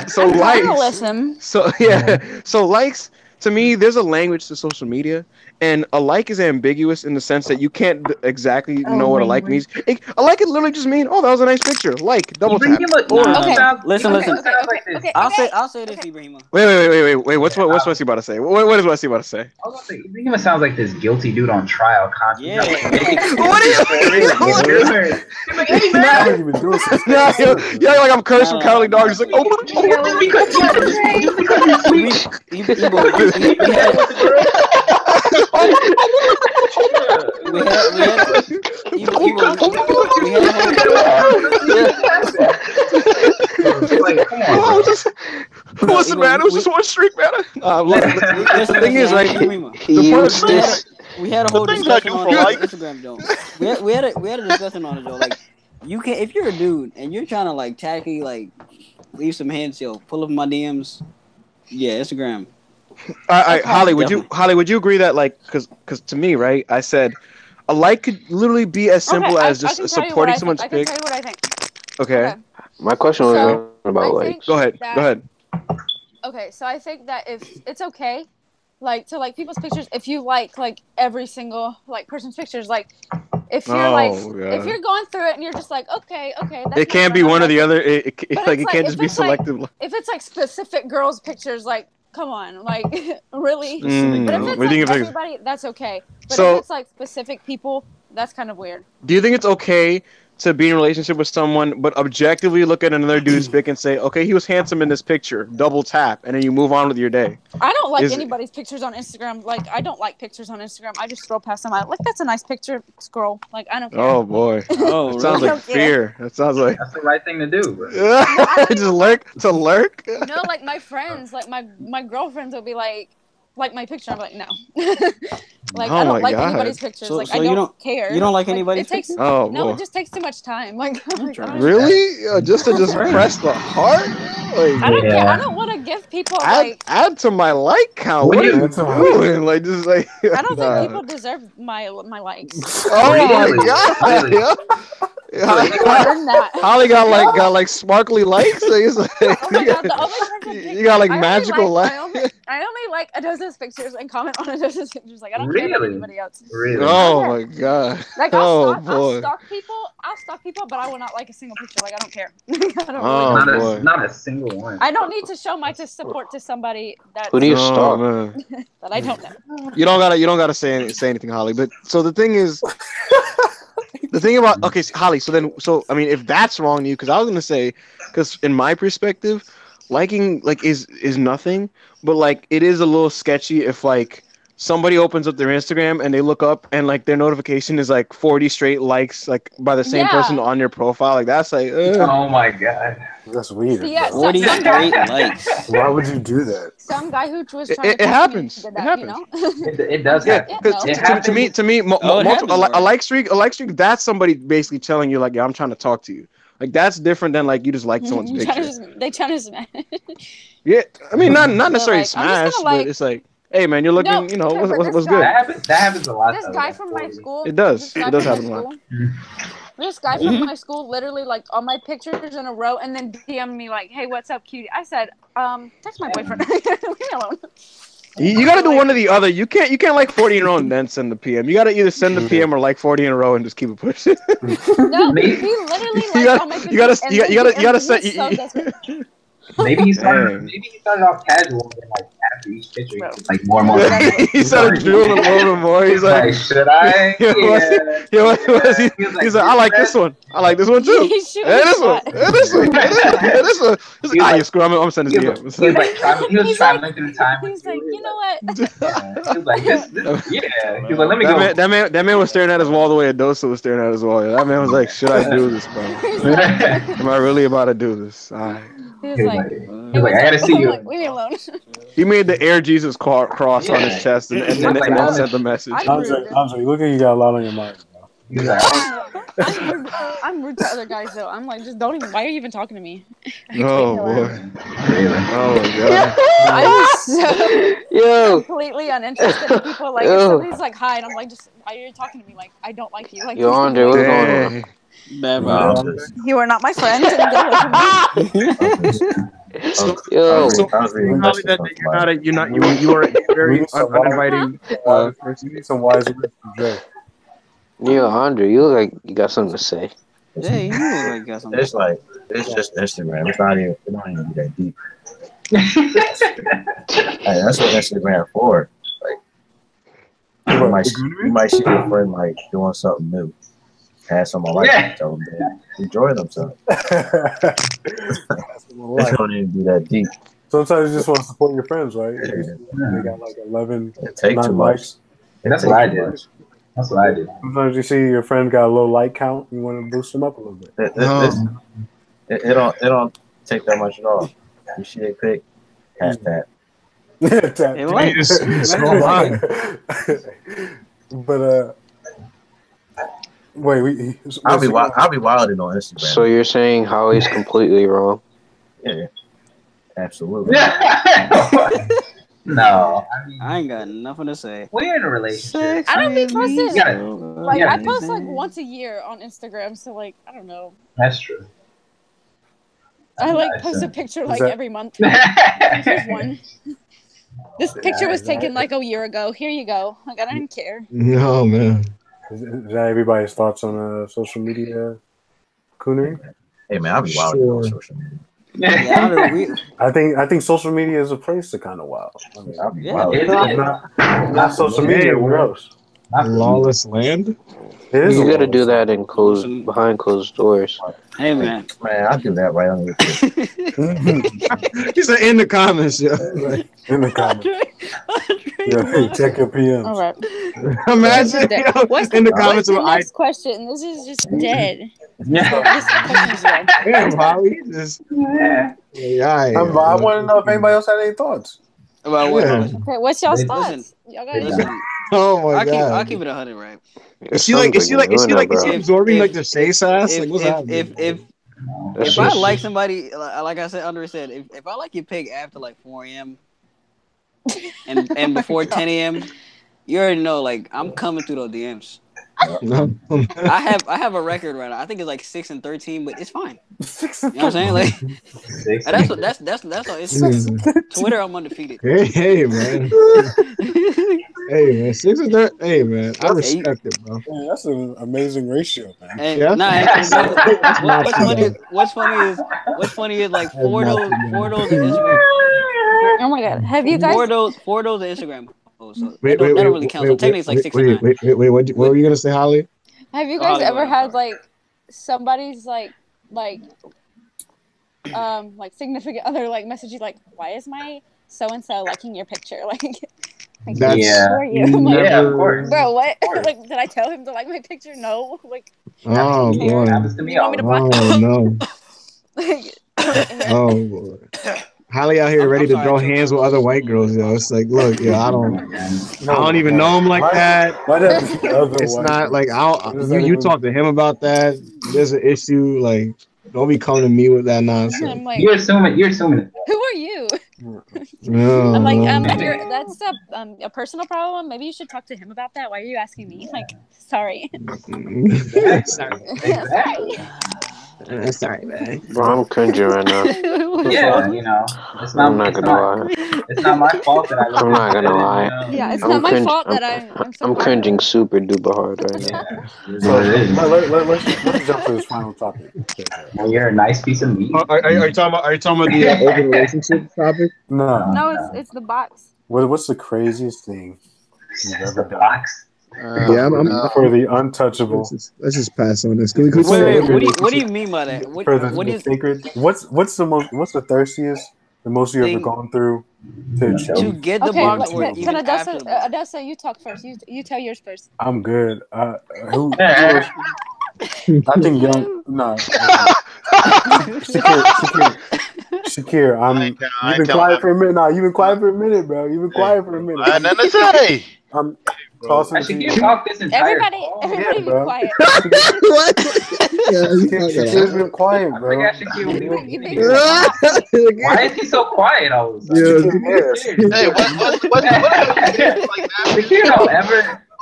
So likes to me, there's a language to social media, and a like is ambiguous in the sense that you can't exactly know what a like means. A like could literally just mean, oh, that was a nice picture. Like, double tap. Listen. I'll say this, Ibrahima. Wait. What's Wesley about to say? What is Wesley about to say? I was about to say, Ibrahima sounds like this guilty dude on trial. Yeah. What are you? Hey, man. Yeah, like I'm cursed from Cowardly Dog. He's like, what's the matter? It was just one streak, man. The thing is, right? We had a whole discussion on Instagram, though. We had a discussion on it, though. Like, you can if you're a dude and you're trying to like tacky, like leave some hints, pull up my DMs. Yeah, Instagram. Holly, would you agree that like because to me, right? I said a like could literally be as simple as just supporting someone's pic. I can tell you what I think. Okay. My question was about like. Go ahead. Okay, so I think that if it's okay, like to like people's pictures, if you like every single like person's pictures, like if you're if you're going through it and you're just like okay, that's it can't be one or the other. It can't just be selective. If it's like specific girls' pictures, like. Come on, like really? But if it's like everybody, that's okay. But if it's like specific people, that's kind of weird. Do you think it's okay to be in a relationship with someone, but objectively look at another dude's pic and say, okay, he was handsome in this picture, double tap, and then you move on with your day? I don't like anybody's pictures on Instagram. Like, I don't like pictures on Instagram. I just scroll past them. I'm like, that's a nice picture. Scroll. Like, I don't care. Oh, boy. That sounds like fear. That sounds like... That's the right thing to do, bro. Just lurk? No, like, my friends, like, my girlfriends will be like my picture. I'm like, no. Like, I don't like anybody's pictures. Like, I don't care. You don't like anybody's pictures? No, it just takes too much time. Like, really? Just to press the heart? Like, I don't care. I don't want to give people add to my like count. What are you doing? Like, just like I don't think people deserve my likes. Oh my god! Holly got like sparkly likes. You got like magical likes. I only like Adoza's pictures and comment on Adoza's pictures. Like I don't care about anybody else. Really? Oh my god! Like I'll stalk people, but I will not like a single picture. Like I don't care. Not a single one. I don't need to show my support to somebody that. Who do you stalk? That I don't know. You don't gotta say anything, Holly. But so the thing is. The thing about Holly. So I mean, if that's wrong to you, because I was gonna say, because in my perspective, liking like is nothing, but like it is a little sketchy if like somebody opens up their Instagram and they look up and like their notification is like 40 straight likes like by the same person on your profile. Like that's like oh my god, that's weird. Yeah, 40 straight likes. Why would you do that? Some guy who was trying it happens. It happens. You know? It does happen. To me, a like streak, that's somebody basically telling you like, yeah, I'm trying to talk to you. Like that's different than like you just like someone's picture. They trying to smash. Yeah, I mean not necessarily smash, but it's like, hey man, you're looking, what's good. That happens a lot. This guy from my school. It does happen a lot. This guy from my school literally like all my pictures in a row and then DM me like, hey, what's up, cutie? I said, text my boyfriend. Leave me alone. You gotta do one or the other. You can't like 40 in a row and then send the PM. You gotta either send the PM or like 40 in a row and just keep it pushing. No, he literally likes all my pictures. You gotta set. So desperate. Maybe he started off casual, and like after each picture, he was like more and more. He started drooling a little more. He's like, should I? He's like, I like this one. I like this one too. And this one. And this one. And this one. He's like, you screw. I'm gonna send this DM. He was traveling through time. He's like, you know what? He was like, yeah. He was like, let me go. That man was staring at his wall the way Adosa was staring at his wall. That man was like, should I do this, bro? Am I really about to do this? He was like, I gotta see you. Like, leave me alone. He made the Air Jesus cross on his chest and then sent the message. Andre, look at you got a lot on your mind, bro. I'm rude to other guys though. I'm like, just don't even. Why are you even talking to me? Oh boy. Oh my god. I'm so completely uninterested in people. Like if somebody's like hi, and I'm like, just why are you talking to me? Like I don't like you. Like yo, Andre, what's going on? You are not my friend. Yo, you are very uninviting person. You need some wise words from Jay. Yo, Andre, you look like you got something to say. Yeah, you look like you got something. It's like it's just Instagram. It don't even be that deep. Hey, that's what Instagram for. Like you might see your friend like doing something new. Have someone like tell them they enjoy themselves. It don't even be that deep. Sometimes you just want to support your friends, right? They got like 11 likes. That's what I did. That's what I did. Sometimes you see your friend got a low like count, you want to boost them up a little bit. It don't take that much at all. You see a pic, hashtag. But wait, I'll be wilding on Instagram. So you're saying Holly's completely wrong? Yeah, absolutely. No, I ain't got nothing to say. We're in a relationship. I don't be posting. Like I post anything. like once a year on Instagram, so like I don't know. That's true. I like post a picture like every month. Here's one. This picture was taken like a year ago. Here you go. Like I don't even care. No man. Is that everybody's thoughts on social media coonery? Hey man, I'll be wilding on social media. I think social media is a place to kind of wild. I mean, I'll be wild. Not social media. Where else? Lawless land. You gotta do that behind closed doors. Hey man, I do that right on your face. He said in the comments, yo. In the comments. Yeah, check your PMs. All right. Imagine what's in the comments of next question. This is just dead. Damn, Holly. I want to know if anybody else had any thoughts. About what? Okay, what's y'all's thoughts? Y'all got Oh my god! I'll keep it 100, right? Is she absorbing like the say sass? Like, what's happening? If I like somebody, like I said, Andre said, if I like your pig after like 4 a.m. and before 10 a.m., you already know. Like I'm coming through those DMs. I have a record right now. I think it's like 6-13, but it's fine. You know what I'm saying? Like that's all. It's Twitter. I'm undefeated. Hey man. Hey man, 6-13. Hey man, I respect it, bro. Man, that's an amazing ratio, man. And, yeah. What's funny is like four of those Instagram. Oh my god, have you guys? Four of those Instagram. So that don't really count. So technically, it's like 6 and 9. Wait. What were you gonna say, Holly? Have you guys ever had like somebody's like significant other like message you like, why is my so and so liking your picture? Like, that's yeah, of course. Bro, what? Like, did I tell him to like my picture? No. Like, oh boy. Happens to me. You want me to block? Oh no. Oh boy. Holly out here ready to throw hands with other white girls, yo. It's like, look, yo, I don't even know him like that. It's not like you talk to him about that. There's an issue. Like, don't be coming to me with that nonsense. I'm like, you're assuming it. Who are you? No, I'm like, that's a personal problem. Maybe you should talk to him about that. Why are you asking me? Like, sorry. Sorry. Sorry, man. Bro, I'm cringing right now. Yeah, you know, I'm not gonna lie. it's not my fault that I look I'm not gonna good, lie. you know. Yeah, it's I'm not my cringe. fault that I'm so I'm popular. cringing super duper hard right now. Yeah, it is So what it is. let's jump to this final topic. Well, you're a nice piece of meat. Are you talking about? Are you talking about the open relationship topic? No. No, it's the box. What's the craziest thing you've It's ever the done box. Yeah, I'm for the untouchable? let's just pass on this. Can we Wait, talk about open what do relationship? you mean by that? What For what do the you sacred? What's the thirstiest, the most you ever think gone through to to achieve? get the Okay, box or can even after Adessa, the box? Adessa, you talk first. You tell yours first. I'm good. Who else? I think young. No. Shakir. You've been quiet for a minute. Nah, you've been quiet for a minute, bro. You've been quiet for a minute. I had nothing to say. I'm Bro. tossing I it to should you. get talk this entire Everybody, call. everybody, Yeah, be bro. quiet. What? Yeah, you Shakir's been quiet, I bro. think I should get what You you think mean. Why is he so quiet all of a sudden? Yeah, Hey, what the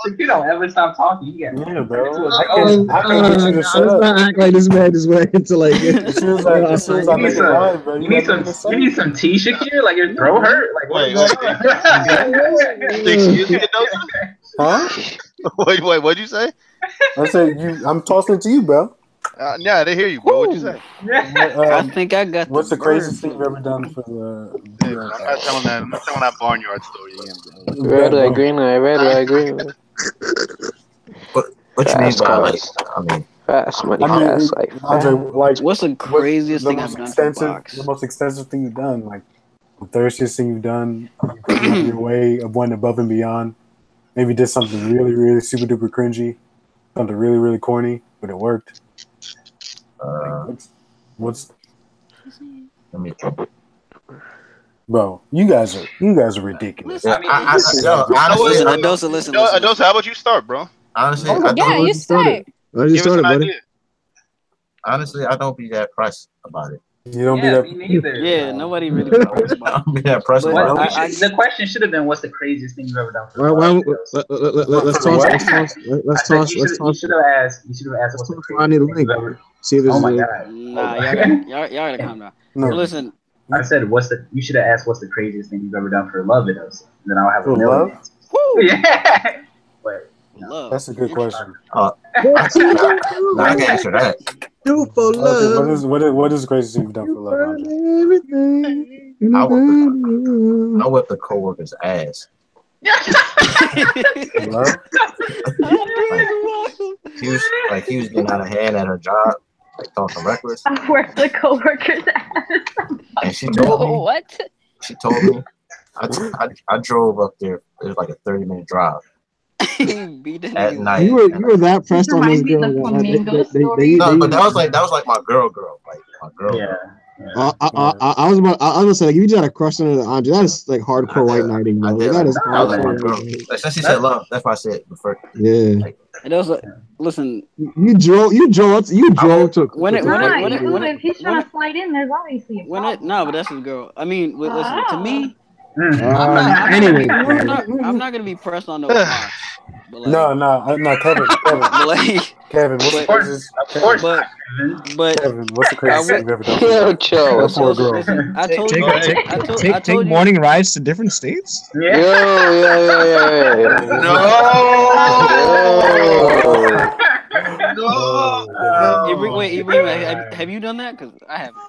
Shakir don't ever stop talking. He got Yeah, bro. like, I can get you to let's shut up. not act like this man is way into like. As soon as I make it live, bro, you need some tea, Shakir? Like your throat hurt? Like what's going on? Excuse me, Huh? Wait, what'd you say? I said I'm tossing it to you, bro. Yeah, I didn't hear you, bro. What'd you say? I think I got. What's the craziest thing you've ever done for Hey, man, I'm not telling that barnyard story again, bro. Red light, green light, red light, green light. What you mean Fast by like? cars. I mean, Fast money, I mean, fast life. Andre, like, What's the craziest the thing I've most done for extensive, box? the most extensive thing you've done, like the thirstiest thing you've done, you went out of your way of went above and beyond. Maybe did something really, really super duper cringy, something really, really corny, but it worked. What's let me. bro? You guys are ridiculous. Listen, honestly, listen. Adosa, how about you start, bro? honestly, Yeah, you start. I just Give us started, an buddy. idea. honestly, I don't be that pressed about it. You don't Yeah, be me that. neither. Yeah, nobody really cares I about it. don't be that pressed But about it. The question should have been, "What's the craziest thing you've ever done?" Let's toss. You should have asked. What's the Let's craziest I need a thing link. you've ever? See if this Oh is my a- god! Nah, y'all gotta calm down. No. But listen, I said, you should have asked, "What's the craziest thing you've ever done for love?" It us. Then I'll have For a million love? answers. woo, Yeah. But love. That's a good question. Nah, I can answer that. Do for Okay, love. what is the craziest thing you've done for love, Andre? Everything. I whipped the coworker's ass. For love? He was getting out of hand at her job, like talking reckless. I worked the coworker's ass. And she told me. What? She told me. I drove up there. It was like a 30-minute drive Beat the at nigga. night. You were that pressed on this Reminds me of girl. the that flamingo story. No, but that was like my girl, like my girl. yeah. I was about to say, like, if you just had a crush on Andre, that is like hardcore white knighting, bro. I did. That is I was like my hardcore. girl. white knighting. Like, since she said love, that's why I said the first. Yeah. And it was like, listen, You drove to. If he's trying to slide in, there's obviously a problem. no, but that's his girl. I mean, listen, to me, Anyway, I'm not gonna be pressed on no box. But like, No, Kevin. but like, Kevin, what's the But- craziest? but Kevin, what's the craziest thing you've ever done? Yo, chill. For a girl. listen, I told you, I told you, morning rides to different states. Yo, yeah. No. Ibrahim, have you done that? Because I haven't.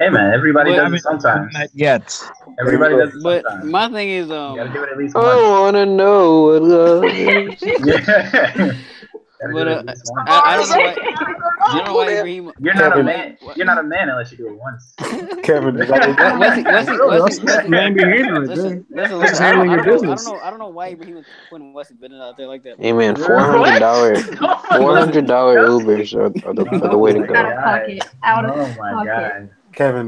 Hey man, everybody But- does it sometimes. Not yet. Everybody does it But sometimes. my thing is, You gotta do it at least I once. wanna know what love is. Yeah. but I don't know why. I don't know why Ibrahim. You're not a man. You're not a man unless you do it once. Kevin, Wesley, listen, I don't know why Ibrahim was putting Wesley Bennett out there like that. Hey man, $400 Ubers are the way to go. Out of pocket. Out of Oh my pocket. god. Kevin,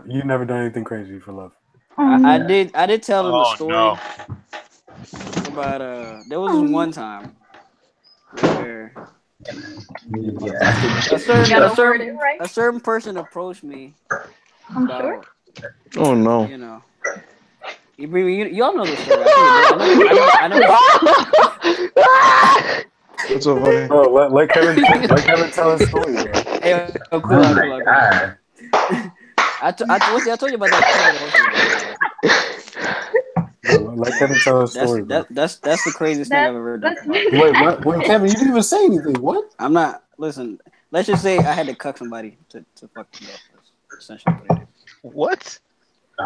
you've never done anything crazy for love. I did tell him a story no. about there was this one time where Yeah. a certain person approached me I'm sure. about, Oh no. you know, y'all know the story. I know. What's so funny? Bro, let Kevin tell his story, bro. Hey, Oh cool. my god. I told you about that Kevin. Bro, let Kevin tell his story, bro. That's the craziest thing I've ever done. Wait, Kevin, you didn't even say anything. What? I'm not. Listen, let's just say I had to cuck somebody to fuck them up. That's essentially what I did. What?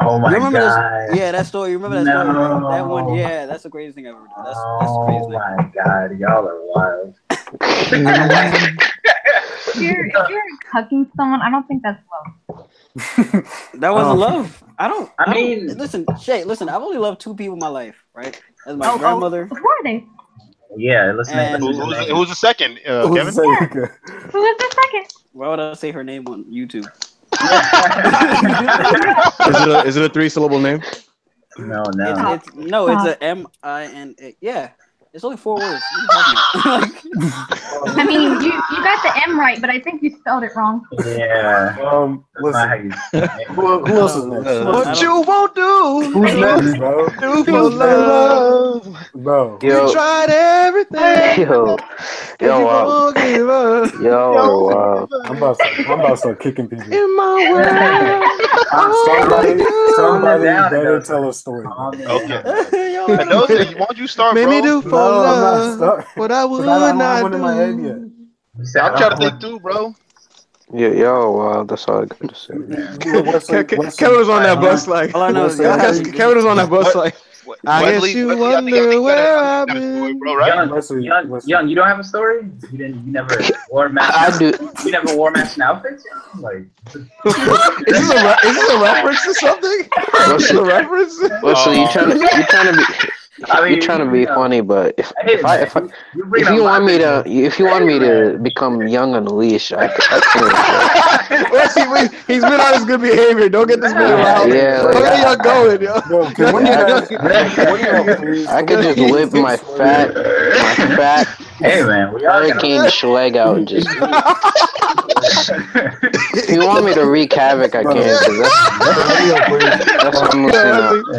Oh my You remember god. this? Yeah, that story. You remember that story, right? That one. Yeah, that's the craziest thing I've ever done. That's the craziest thing. Oh my god, y'all are wild. If you're cucking someone, I don't think that's love. That wasn't love. I mean, listen, Shay. Listen, I've only loved 2 people in my life, right? That's my grandmother. Who are they? Yeah, listen. Who's the second, Kevin? Who was the second? Why would I say her name on YouTube? Is it a 3-syllable name? No. It's a M-I-N-A. Yeah, it's only 4 words. I mean, you got the M right, but I think you spelled it wrong. Yeah. Listen. Who else is next? What you won't do? Who's next, bro? Do for love. Bro. Yo. We tried everything. Wow. I'm about to start kicking people. In my world. Somebody better tell a story. Okay. Mendoza, won't you start, Made bro? me do for love what I would I don't have not one in my head yet. do. I'm trying to think too, bro. Wow, that's all I got to say. Kevin was on that bus like. All I know is Kevin was on that bus like. I guess you wonder where I've been. Bro, right? Young, you don't have a story? You never wore matching. You never wore matching outfits? Like, is this a reference to something? Is this a reference? Wesley, you trying to be? You're trying to be funny, but if you want me to become young on the leash, I can. Wesley, he's been on his good behavior. Don't get this man around. Yeah, don't get y'all going, yo. I could just whip my fat hey man, hurricane schleg out and just. If you want me to wreak havoc, I can.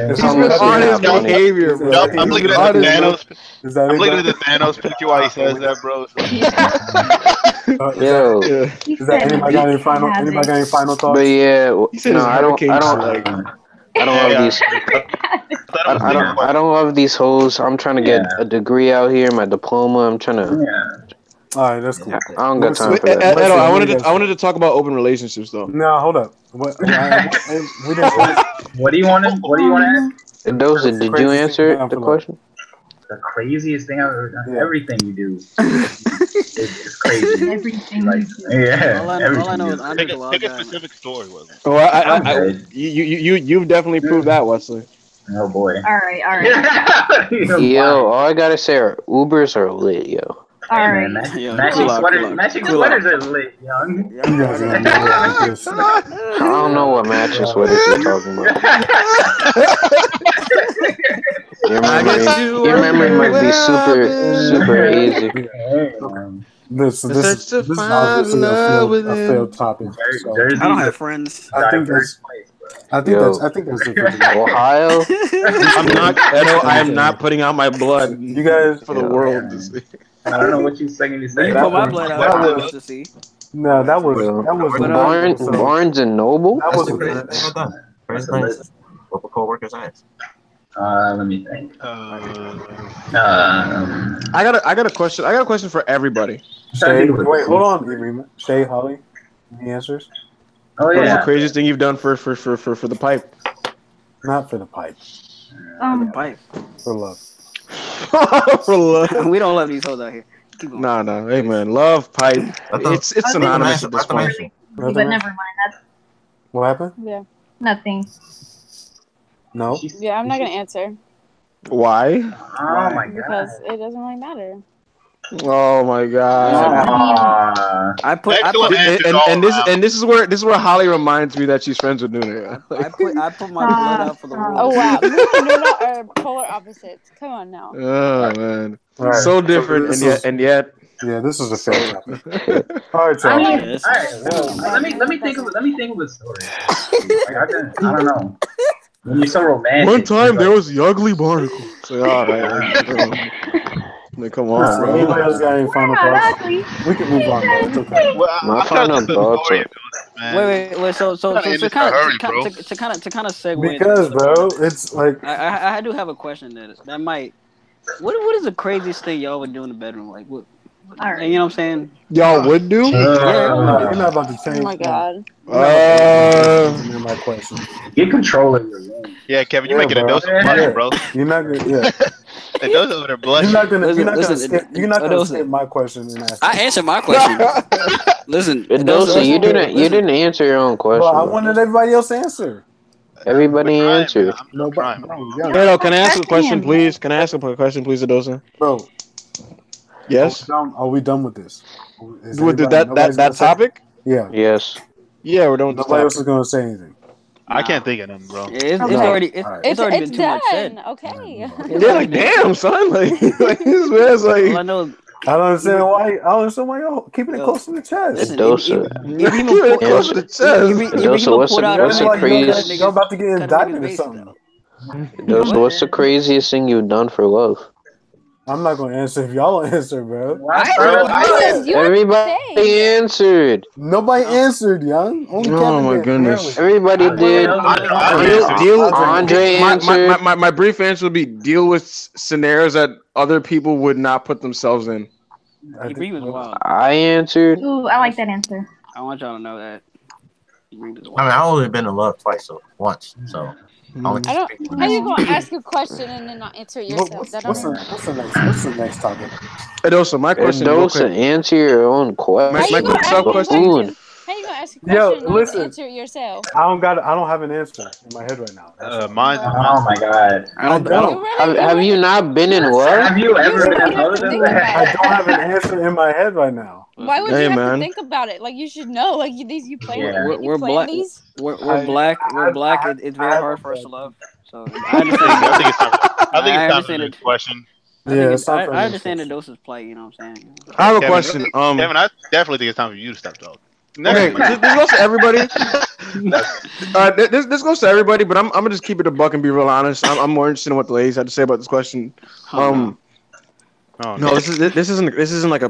That's almost on his behavior, bro. I'm looking at the Thanos. I'm looking at the Thanos picture while he says that, bro. Yo. Anybody got any final thoughts? But yeah, no, I don't love these hoes. I'm trying to get a degree out here, my diploma. I'm trying to. All right, that's cool. I don't got time for that. Edo, I wanted to talk about open relationships though. No, hold up. What do you want to? What do you want to ask? Doza, did you answer the question? The craziest thing I've ever done. Yeah. Everything you do is crazy. Everything. Like, yeah. All I know is I'm Pick a specific story, Wesley. Well, you've definitely proved that, Wesley. Oh boy. All right. Yo, all I gotta say are Ubers are lit, yo. All right. Matching sweaters are lit, young. I don't know what matching sweaters you're talking about. Your memory might be super hazy. This is obviously a failed topic. So. I don't have friends. I think that's the Ohio. I am not putting out my blood. You guys for the world to see. I don't know what you're saying. You say. You put my blood out to see. No, that was Barnes and Noble. That was what the co-workers asked. Let me think. I got a question. I got a question for everybody. Shay, wait, hold on. Shay, Holly, any answers? Oh yeah. What's the craziest thing you've done for the pipe? Not for the pipe. The pipe. For love. For love. We don't love these hoes out here. No. Hey man, love pipe. It's synonymous at this point. But never mind. What happened? Yeah. Nothing. No. Yeah, I'm not gonna answer. Why? Oh my god. Because it doesn't really matter. Oh my god. And this is where Holly reminds me that she's friends with Nuna. I put my blood out for the world. Oh wow, Nuna are polar opposites. Come on now. Oh man, right. So different, and yet. Yeah, this is a fair topic. All right, so all right. Well, let me think of a story. I don't know. When you're so romantic. One time there was the ugly barnacle. So, all right. Like, come So on, bro. anybody else got any final thoughts? We can move on, bro. It's okay. Well, My I'm final trying to thoughts story are of this, man. Wait. So We're not in this in a hurry, bro. to kind of segue. Because, bro, it's like I do have a question that might. What is the craziest thing y'all would do in the bedroom? Like what? All right. You know what I'm saying? Y'all would do? Yeah, y'all would do. you're not about to Oh change. my god. You're not about to answer my question. Get control of your room. Yeah, Kevin, you Yeah, making a bro. dose of blushing, Yeah. bro. You're not gonna. Yeah. A dose over there blushing. You're not gonna Listen, skip my question and ask. I answered my question. Listen, Mendoza, you didn't answer your own question. But I bro. wanted everybody else to answer. Everybody answered. Nobody. Hey, no, can I ask a question, please? Can I ask a question, please, Adosa? Bro. Yes. Are we done with this? With that topic? Yeah. Yes. Yeah, we're done with this Nobody topic. else is gonna say anything. I can't think of them, bro. It's Okay. already It's been it's too much said. done. Okay. Yeah, like damn, son. Like this man's All I like. know. I don't understand why. I don't understand why y'all keeping it close to the chest. Listen, Mendoza. Close to the chest. Mendoza, what's the craziest? Y'all about to get indicted or something. Mendoza, what's the craziest thing you've done for love? I'm not gonna answer if y'all don't answer, bro. Everybody answered. Nobody answered, young. Only Oh Kevin my did, goodness. Everybody did. Andre answered. My brief answer would be deal with scenarios that other people would not put themselves in. Ibrahim was wild. I answered. Ooh, I like that answer. I want y'all to know that. I've only been in love twice, so once. So How you gonna ask a question and then not answer it yourself? What's the next topic? Adosa, my question. Adosa, answer your own question. How you gonna ask a question? How you gonna ask a question and not answer it yourself? I don't have an answer in my head right now. Mine. Oh my god. I don't. Have you not been in love? Have you ever been in love? I don't have an answer in my head right now. Why would you have to think about it? Like you should know. Like you plan. We're you plan black. These? We're black. We're black. It's very hard for us to love. So I think it's time for the question. I understand the doses play. You know what I'm saying? I have a question. Kevin, I definitely think it's time for you to stop talking. Okay, this goes to everybody. This goes to everybody, but I'm gonna just keep it a buck and be real honest. I'm more interested in what the ladies had to say about this question. No, this isn't like a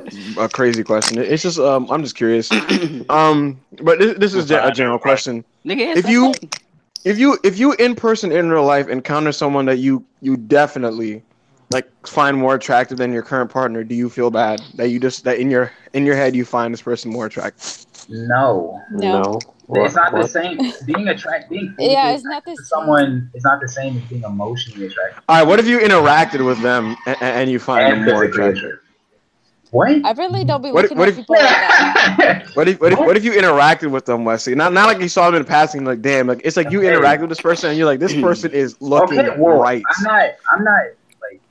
crazy question. It's just I'm just curious. But this is a general question. If you in person in real life encounter someone that you definitely like find more attractive than your current partner, do you feel bad that in your head you find this person more attractive? No. It's not the same. Being attracted, it's not the same. Someone is not the same as being emotionally attracted. All right, what if you interacted with them and you find them more attractive? What? I really don't be looking at people like that. What if you interacted with them, Wesley? Not like you saw them in passing, like damn, like it's like you interacted with this person and you're like, this person is looking right. I'm not like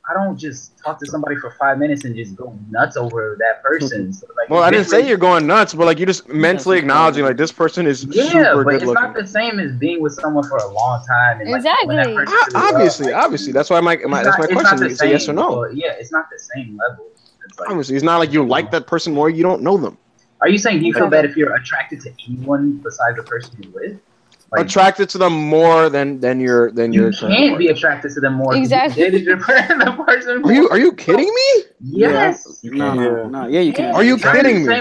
I don't just talk to somebody for 5 minutes and just go nuts over that person. So, like, well, I didn't say you're going nuts, but like you just mentally acknowledging like this person is super but good it's looking. not the same as being with someone for a long time. And, exactly. Obviously, that's why that's my question. You can say yes or no. Well, yeah, it's not the same level. Like, obviously, it's not like you like that person more. You don't know them. Are you saying do you feel bad if you're attracted to anyone besides the person you're with? Like, attracted to them more than your you can't be attracted to them more. Exactly. The person are you kidding me? Yes. No. Yeah, you can. Are you kidding me?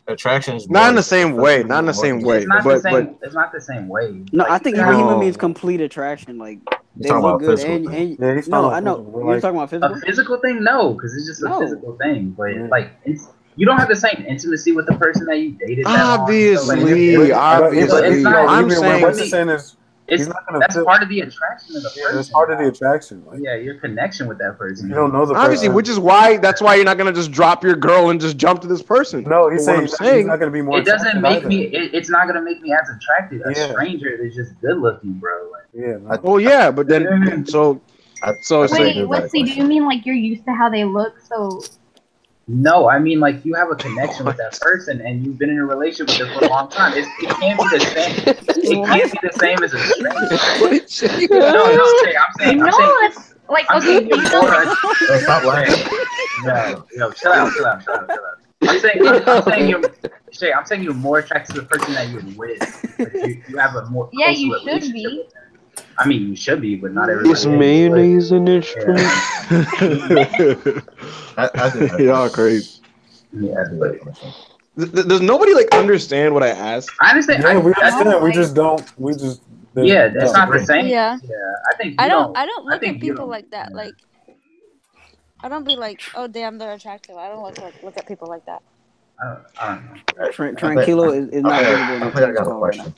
Attraction is not in the same way. Not in the same way. It's not the same. It's not the same way. No, I think Ibrahim means complete attraction. Like they look good and no, I know you're talking about physical. A physical thing, no, because it's just a physical thing. But like you don't have the same intimacy with the person that you dated. Obviously. I'm saying what you're saying is that's part of the attraction of the person. That's part of the attraction. Like, your connection with that person. You don't know the obviously, person. which is why you're not gonna just drop your girl and just jump to this person. No, he's saying he's not gonna be more. It doesn't make me. It's not gonna make me as attractive. A stranger that's just good looking, bro. Like, but then so. Wait, let's see. Do you mean like you're used to how they look? So. No, I mean like you have a connection with that person and you've been in a relationship with them for a long time. It can't be the same. It can't be the same as a stranger. I'm saying. It's like okay. Stop laughing. No, chill out. I'm saying you're more attracted to the person that you're with. Like you have a more you should be. I mean, you should be, but not everybody. Is mayonnaise an instrument? Y'all crazy. Yeah, but Does nobody like understand what I asked? I understand. Yeah, we understand. don't, We like- just don't. We just. Yeah, that's not the same. Yeah. I think you I don't I look think at you people don't. like that. Like I don't be like, oh damn, they're attractive. I don't look at people like that. I don't know. Tranquilo is not visible in I the think I team's got a call right now. question.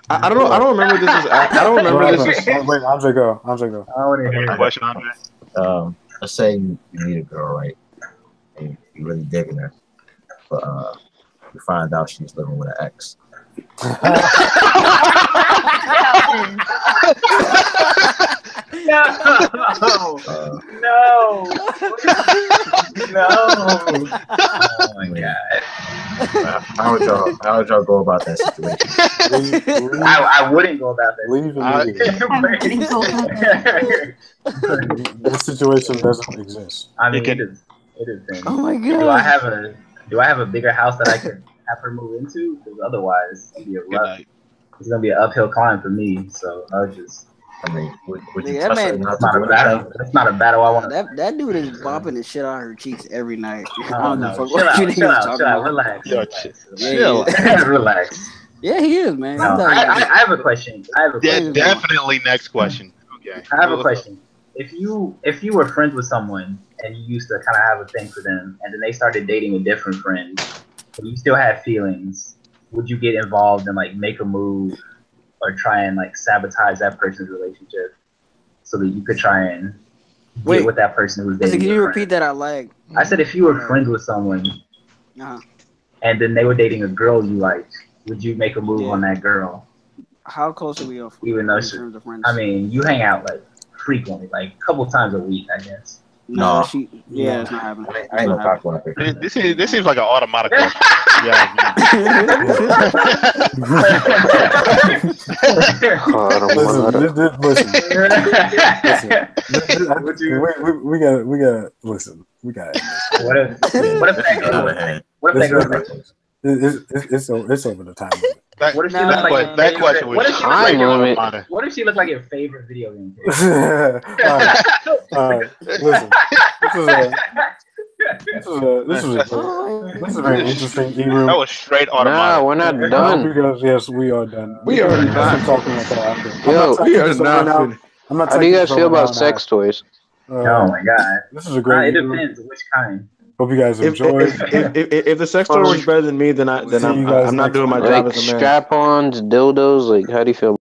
I don't know. I don't remember this is. I don't remember this is. Wait, Andre go. Andre go. I want to hear Good it. question, Andre. Let's say you meet a girl, right? And you really digging her, but you find out she's living with an ex. No. No. Oh my god. How would y'all go about that situation? I wouldn't go about that. Leave immediately. This situation doesn't exist. I mean, it is. Thing. Oh my Do I god. have a bigger house that I could have her move into? Because otherwise, it's gonna be an uphill climb for me. So I'll just. I mean, would you That trust her man- not That's to not do a battle. anything? That's not a battle I want to. That dude is bopping the shit out of her cheeks every night. I Oh, don't no, give a fuck chill what you out, niggas chill out, talking chill out. about. Relax. Yo, Yeah, Relax. yeah, he is, man. No, I have a question. Definitely next question. Okay. I have a question. If you were friends with someone and you used to kind of have a thing for them, and then they started dating a different friend, but you still had feelings, would you get involved and like make a move or try and like sabotage that person's relationship so that you could try and get with that person who was dating? Can your you friend? repeat that out loud? I said if you were friends with someone and then they were dating a girl you liked, would you make a move on that girl? How close are we off? Even though terms of friends? I mean, you hang out like frequently, like a couple times a week, I guess. No, No. it's not happening. I ain't no cockblocker. This seems like an automatic question. We got listen. We got. What if that girl? It's over the time limit. What if she looked like that question was time limit. What if she looked like your favorite video game? Listen, this is a very interesting E-room. That was straight automatic. Nah, we're not done. Yes, we are done. We are not talking about that after. Yo, we are not. How do you guys feel about sex toys? Oh my god, this is a great. It depends which kind. Hope you guys enjoyed. If the sex toy was better than me, then I'm not doing my job Like as a man. strap-ons, dildos. Like, how do you feel?